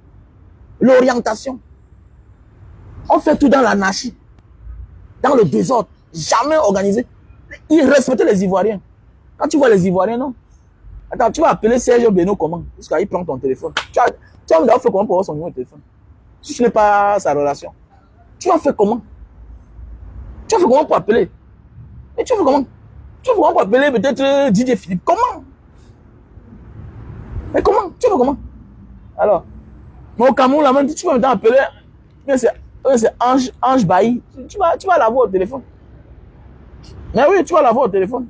Speaker 1: L'orientation. On fait tout dans l'anarchie. Dans le désordre. Jamais organisé. Ils respectent les Ivoiriens. Quand tu vois les Ivoiriens, non? Attends, tu vas appeler Serge Beno comment? Parce qu'il prend ton téléphone. Tu vas me faire comment pour avoir son numéro de téléphone? Si tu n'es pas sa relation. Tu vas faire comment? Tu vas faire comment pour appeler? Et tu vas faire comment? Tu vas faire comment pour appeler peut-être Didier Philippe? Comment? Mais comment? Tu vas comment? Alors, mais au Cameroun, là même, tu vas maintenant appeler. C'est Ange Bailly. Tu vas l'avoir au téléphone. Mais oui, tu vas l'avoir au téléphone.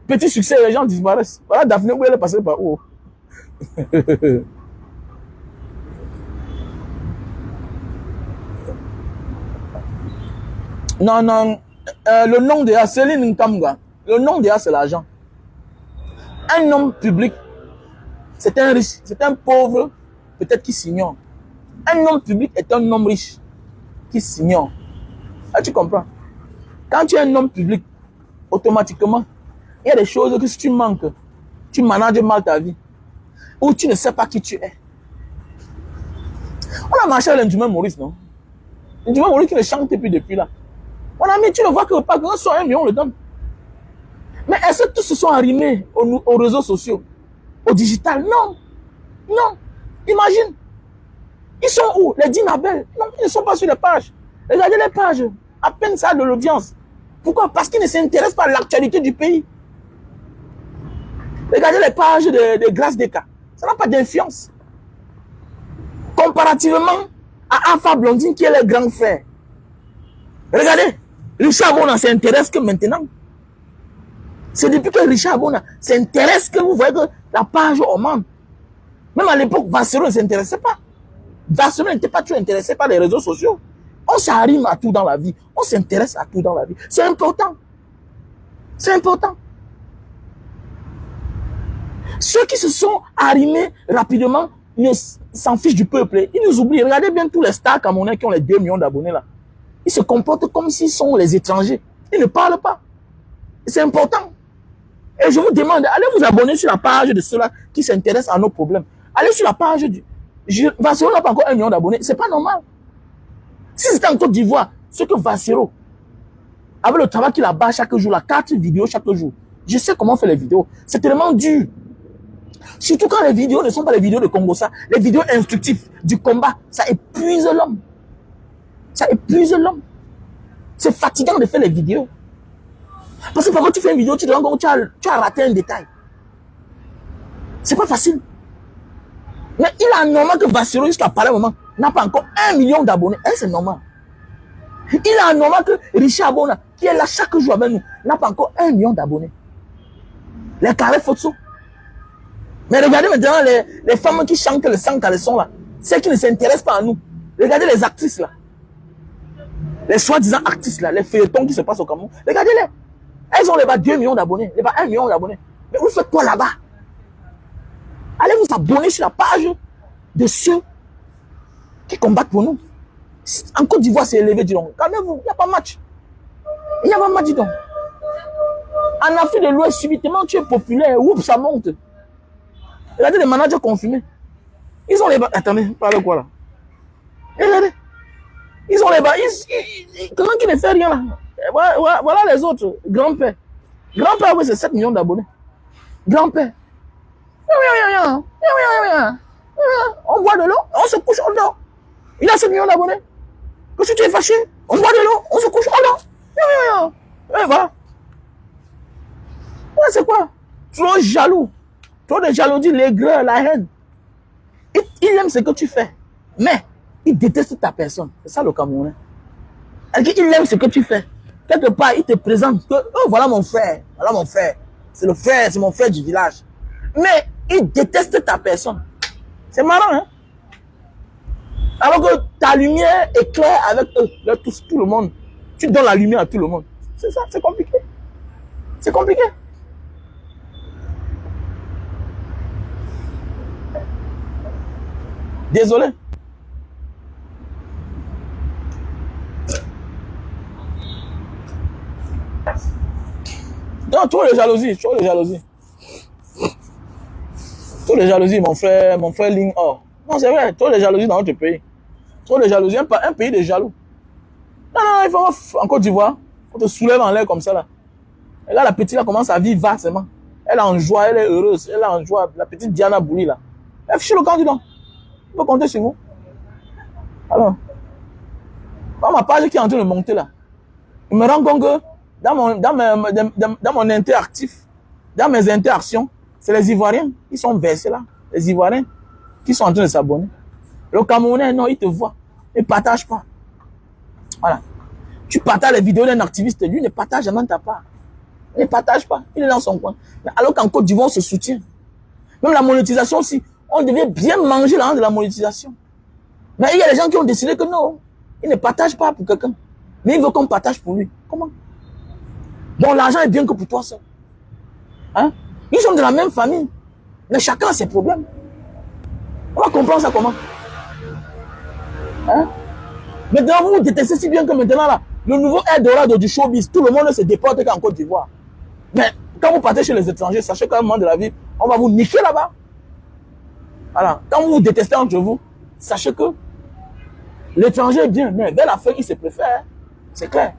Speaker 1: Petit succès, les gens disparaissent. Voilà, Daphné, où elle est passée par où? Non, non. Le nom de Céline Nkamga. Le nom de c'est l'argent. Un homme public, c'est un riche, c'est un pauvre, peut-être qui s'ignore. Un homme public est un homme riche qui s'ignore. Ah, tu comprends? Quand tu es un homme public, automatiquement, il y a des choses que si tu manques, tu manages mal ta vie, ou tu ne sais pas qui tu es. On a marché à l'Indumé Maurice, non? L'Indumé Maurice qui ne chante plus depuis là. Mon ami, tu ne vois que pas grand soit 1 million, on le donne. Mais est-ce que tous se sont arrimés aux réseaux sociaux, au digital? Non. Non. Imagine. Ils sont où? Les Dinabel? Non, ils ne sont pas sur les pages. Regardez les pages. À peine ça de l'audience. Pourquoi? Parce qu'ils ne s'intéressent pas à l'actualité du pays. Regardez les pages de Grâce Deka. Ça n'a pas d'influence. Comparativement à Alpha Blondine qui est le grand frère. Regardez. Richard Mona s'intéresse que maintenant. C'est depuis que Richard Bona s'intéresse que vous voyez que la page augmente. Même à l'époque, Vassero ne s'intéressait pas. Vassero n'était pas toujours intéressé par les réseaux sociaux. On s'arrime à tout dans la vie. On s'intéresse à tout dans la vie. C'est important. C'est important. Ceux qui se sont arrimés rapidement s'en fichent du peuple. Ils nous oublient. Regardez bien tous les stars camerounais qui ont les 2 millions d'abonnés là. Ils se comportent comme s'ils sont les étrangers. Ils ne parlent pas. C'est important. Et je vous demande, allez vous abonner sur la page de ceux-là qui s'intéressent à nos problèmes. Allez sur la page du... Vassero n'a pas encore 1 million d'abonnés. C'est pas normal. Si c'était en Côte d'Ivoire, ce que Vassero, avec le travail qu'il a bas chaque jour, la 4 vidéos chaque jour, je sais comment faire les vidéos. C'est tellement dur. Surtout quand les vidéos ne sont pas les vidéos de Congo, ça, les vidéos instructives du combat, ça épuise l'homme. Ça épuise l'homme. C'est fatigant de faire les vidéos. Parce que parfois tu fais une vidéo, tu te rends compte que tu as raté un détail. C'est pas facile. Mais il est normal que Vassero, jusqu'à pareil moment, n'a pas encore 1 million d'abonnés. C'est normal. Il est normal que Richard Bona, qui est là chaque jour avec nous, n'a pas encore 1 million d'abonnés. Les carrés photos. Mais regardez maintenant les femmes qui chantent le sang caleçon là. Celles qui ne s'intéressent pas à nous. Regardez les actrices là. Les soi-disant artistes là, les feuilletons qui se passent au Cameroun. Regardez-les. Elles ont les bas 2 millions d'abonnés, les bas 1 million d'abonnés. Mais vous faites quoi là-bas? Allez vous abonner sur la page de ceux qui combattent pour nous. En Côte d'Ivoire, c'est élevé, dis donc. Calmez-vous, il n'y a pas match. Il n'y a pas match, dis donc. En Afrique de l'Ouest, subitement, tu es populaire, oups, ça monte. Regardez les managers confirmés. Ils ont les bas. Attendez, parlez quoi là? Regardez. Ils ont les bas. Comment qui ne fait rien là? Voilà les autres. Grand-père. Grand-père, oui, c'est 7 millions d'abonnés. Grand-père. On boit de l'eau, on se couche, on dort. Il a 7 millions d'abonnés. Que si tu es fâché, on boit de l'eau, on se couche, on dort. Et voilà. Ouais, c'est quoi? Trop jaloux. Trop de jalousie, l'aigreur, la haine. Il aime ce que tu fais. Mais il déteste ta personne. C'est ça le Camerounais. Il aime ce que tu fais. Quelque part, il te présente que, oh, voilà mon frère. Voilà mon frère. C'est le frère, c'est mon frère du village. Mais il déteste ta personne. C'est marrant, hein? Alors que ta lumière éclaire avec eux, tout le monde. Tu donnes la lumière à tout le monde. C'est ça, c'est compliqué. C'est compliqué. Désolé. Non, trop de jalousie, trop de jalousie. Trop de jalousie, mon frère ligne or. Non, c'est vrai, trop de jalousie dans notre pays. Trop de jalousie, un pays de jaloux. Non, il faut en Côte d'Ivoire, on te soulève en l'air comme ça là. Et là, la petite là commence à vivre vastement. Elle est en joie, elle est heureuse, elle est en joie. La petite Diana Bouli là. Elle fiche le camp, dis donc. On peut compter sur vous. Alors, dans ma page qui est en train de monter là, je me rends compte que dans mon interactif, dans mes interactions, c'est les Ivoiriens qui sont versés là. Les Ivoiriens qui sont en train de s'abonner. Le Camerounais, non, il te voit. Il ne partage pas. Voilà. Tu partages les vidéos d'un activiste, lui ne partage jamais ta part. Il ne partage pas. Il est dans son coin. Alors qu'en Côte d'Ivoire, on se soutient. Même la monétisation aussi. On devait bien manger l'argent de la monétisation. Mais il y a des gens qui ont décidé que non, ils ne partagent pas pour quelqu'un. Mais ils veulent qu'on partage pour lui. Comment? Donc l'argent est bien que pour toi seul. Hein? Ils sont de la même famille. Mais chacun a ses problèmes. On va comprendre ça comment? Hein? Maintenant, vous détestez si bien que maintenant là, le nouveau Eldorado du showbiz, tout le monde se déporte qu'en Côte d'Ivoire. Mais quand vous partez chez les étrangers, sachez qu'à un moment de la vie, on va vous niquer là-bas. Voilà. Quand vous vous détestez entre vous, sachez que l'étranger est bien, mais vers la fin, il se préfère. C'est clair.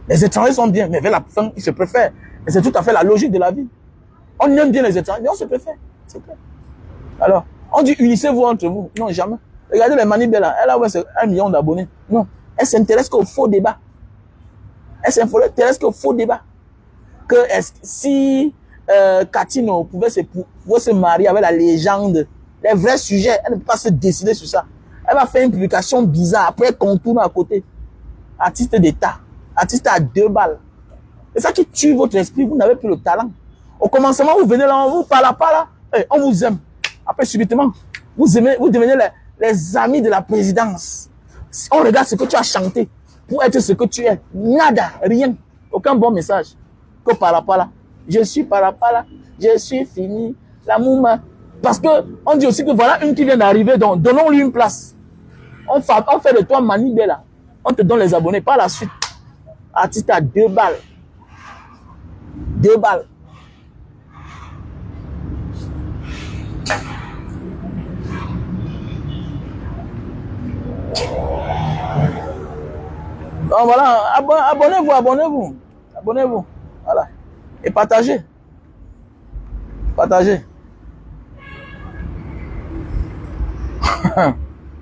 Speaker 1: Les étrangers sont bien, mais vers la fin, ils se préfèrent. Et c'est tout à fait la logique de la vie. On aime bien les étrangers, mais on se préfère. C'est clair. Alors, on dit unissez-vous entre vous. Non, jamais. Regardez les Mani Bella, elle a 1 million d'abonnés. Non, elle s'intéresse qu'au faux débat. Elle s'intéresse qu'au faux débat. Que si Katino pouvait se marier avec la légende, les vrais sujets, elle ne peut pas se décider sur ça. Elle va faire une publication bizarre, après elle contourne à côté. Artiste d'État, artiste à 2 balles. C'est ça qui tue votre esprit. Vous n'avez plus le talent. Au commencement, vous venez là, on vous parle pas là. Hey, on vous aime. Après, subitement, vous devenez les amis de la présidence. On regarde ce que tu as chanté pour être ce que tu es. Nada, rien. Aucun bon message. Que par là. Je suis par là. Je suis fini. La mouma. Parce que on dit aussi que voilà une qui vient d'arriver, donc donnons-lui une place. On fait de toi Manibé là. On te donne les abonnés. Par la suite, artiste à 2 balles. 2 balles. Donc voilà, abonnez-vous. Voilà. Et partagez.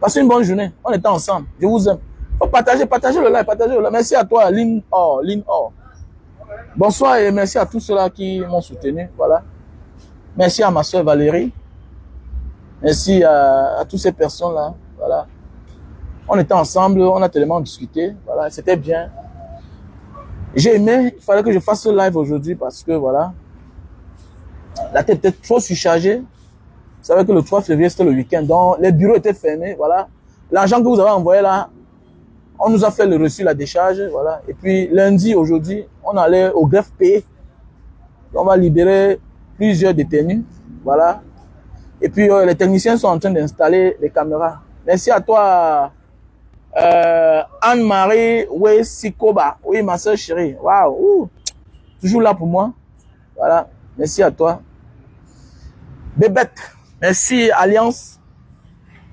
Speaker 1: Passez une bonne journée. On est ensemble. Je vous aime. Faut partagez le like, Merci à toi, Lynn Or. Bonsoir et merci à tous ceux-là qui m'ont soutenu. Voilà. Merci à ma soeur Valérie. Merci à toutes ces personnes-là. Voilà. On était ensemble, on a tellement discuté. Voilà, c'était bien. J'ai aimé, il fallait que je fasse ce live aujourd'hui parce que voilà, la tête était trop surchargée. Vous savez que le 3 février, c'était le week-end, donc les bureaux étaient fermés. Voilà. L'argent que vous avez envoyé là, on nous a fait le reçu, la décharge. Voilà. Et puis lundi, aujourd'hui, on allait au greffe payer. On va libérer plusieurs détenus. Voilà. Et puis les techniciens sont en train d'installer les caméras. Merci à toi. Anne-Marie Wesikoba. Oui, ma soeur chérie. Waouh. Toujours là pour moi. Voilà. Merci à toi. Bébête. Merci, Alliance.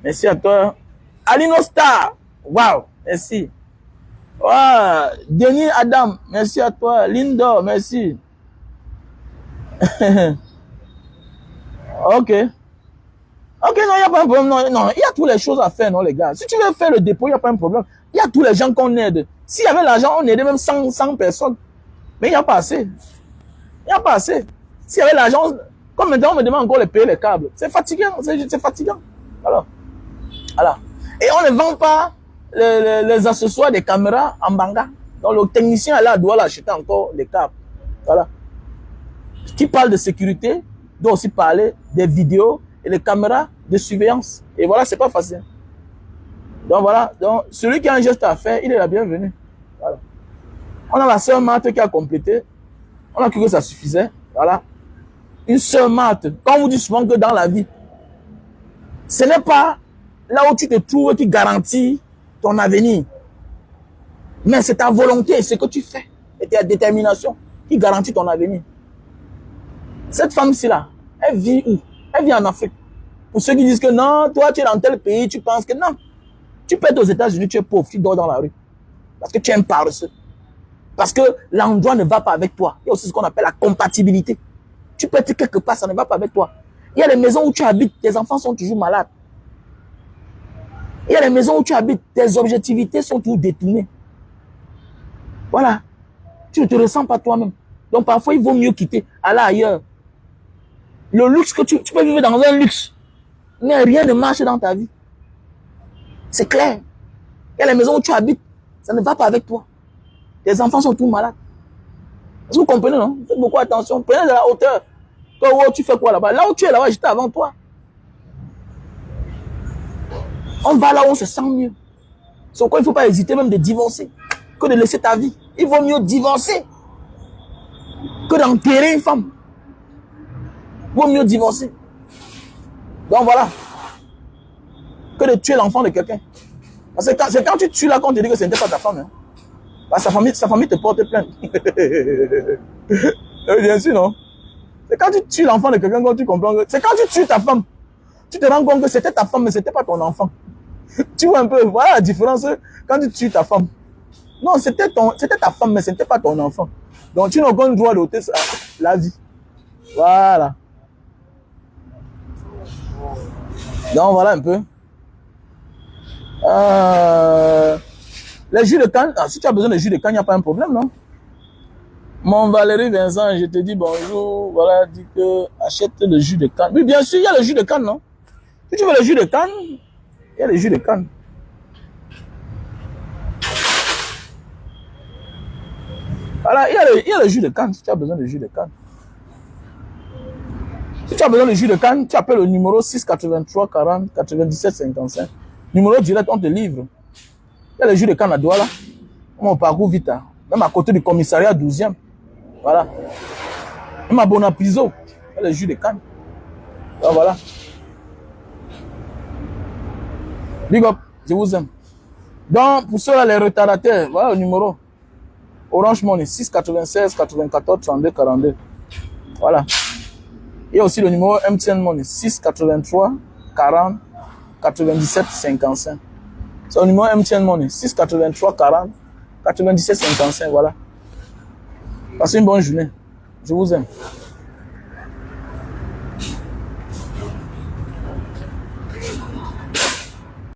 Speaker 1: Merci à toi. Alino Star. Waouh. Merci. Wow. Denis Adam. Merci à toi. Lindo. Merci. Ok. Ok, non, il n'y a pas un problème. Non, il y a toutes les choses à faire, non, les gars. Si tu veux faire le dépôt, il n'y a pas un problème. Il y a tous les gens qu'on aide. S'il y avait l'argent, on aidait même 100 personnes. Mais il n'y a pas assez. S'il y avait l'argent, comme maintenant, on me demande encore de payer les câbles. C'est fatigant. C'est fatigant. Alors. Et on ne vend pas les accessoires des caméras en banga. Donc, le technicien, là, doit l'acheter encore les câbles. Voilà. Qui parle de sécurité, doit aussi parler des vidéos et les caméras de surveillance. Et voilà, c'est pas facile. Donc voilà, donc celui qui a un geste à faire, il est la bienvenue. Voilà. On a la sœur Marthe qui a complété. On a cru que ça suffisait. Voilà. Une sœur Marthe. Quand on vous dit souvent que dans la vie, ce n'est pas là où tu te trouves qui garantit ton avenir. Mais c'est ta volonté, ce que tu fais et ta détermination qui garantit ton avenir. Cette femme-ci là, elle vit où? Elle vit en Afrique. Pour ceux qui disent que non, toi tu es dans tel pays, tu penses que non. Tu peux être aux États-Unis, tu es pauvre, tu dors dans la rue. Parce que tu es un paresseux. Parce que l'endroit ne va pas avec toi. Il y a aussi ce qu'on appelle la compatibilité. Tu peux être quelque part, ça ne va pas avec toi. Il y a les maisons où tu habites, tes enfants sont toujours malades. Il y a les maisons où tu habites, tes objectivités sont toujours détournées. Voilà. Tu ne te ressens pas toi-même. Donc parfois, il vaut mieux quitter, aller ailleurs. Le luxe que tu peux vivre dans un luxe, mais rien ne marche dans ta vie. C'est clair. Il y a les maisons où tu habites, ça ne va pas avec toi. Tes enfants sont tous malades. Est-ce que vous comprenez, non? Faites beaucoup attention. Prenez de la hauteur. Toi, oh, tu fais quoi là-bas? Là où tu es là-bas, j'étais avant toi. On va là où on se sent mieux. C'est pourquoi il ne faut pas hésiter même de divorcer que de laisser ta vie. Il vaut mieux divorcer que d'enterrer une femme. Il vaut mieux divorcer. Donc voilà. Que de tuer l'enfant de quelqu'un. C'est quand tu tues là qu'on te dit que ce n'était pas ta femme. Hein. Bah, sa famille te porte plainte. Bien sûr, non? C'est quand tu tues l'enfant de quelqu'un que tu comprends que... C'est quand tu tues ta femme. Tu te rends compte que c'était ta femme, mais ce n'était pas ton enfant. Tu vois un peu, voilà la différence quand tu tues ta femme. Non, c'était ta femme, mais ce n'était pas ton enfant. Donc tu n'as aucun droit d'ôter la vie. Voilà. Donc voilà un peu. Les jus de canne, si tu as besoin de jus de canne, il n'y a pas un problème, non? Mon Valérie Vincent, je te dis bonjour, voilà, dis que achète le jus de canne. Oui, bien sûr, il y a le jus de canne, non? Si tu veux le jus de canne, il y a le jus de canne. Voilà, il y a le jus de canne, si tu as besoin de jus de canne. Si tu as besoin de jus de canne, tu appelles le numéro 6 83 40 97 55. Numéro direct, on te livre. Il y a le jus de canne à Douala. On parcourt vite. Hein. Même à côté du commissariat 12e. Voilà. Même à Bonapiso, il y a le jus de canne. Donc voilà. Big up, je vous aime. Donc, pour ceux-là, les retardataires, voilà le numéro. Orange Money, 6 96 94 32 42. Voilà. Il y a aussi le numéro MTN Money, 6 83 40 97 55. C'est le numéro MTN Money, 6 83 40 97 55. Voilà. Passez une bonne journée. Je vous aime.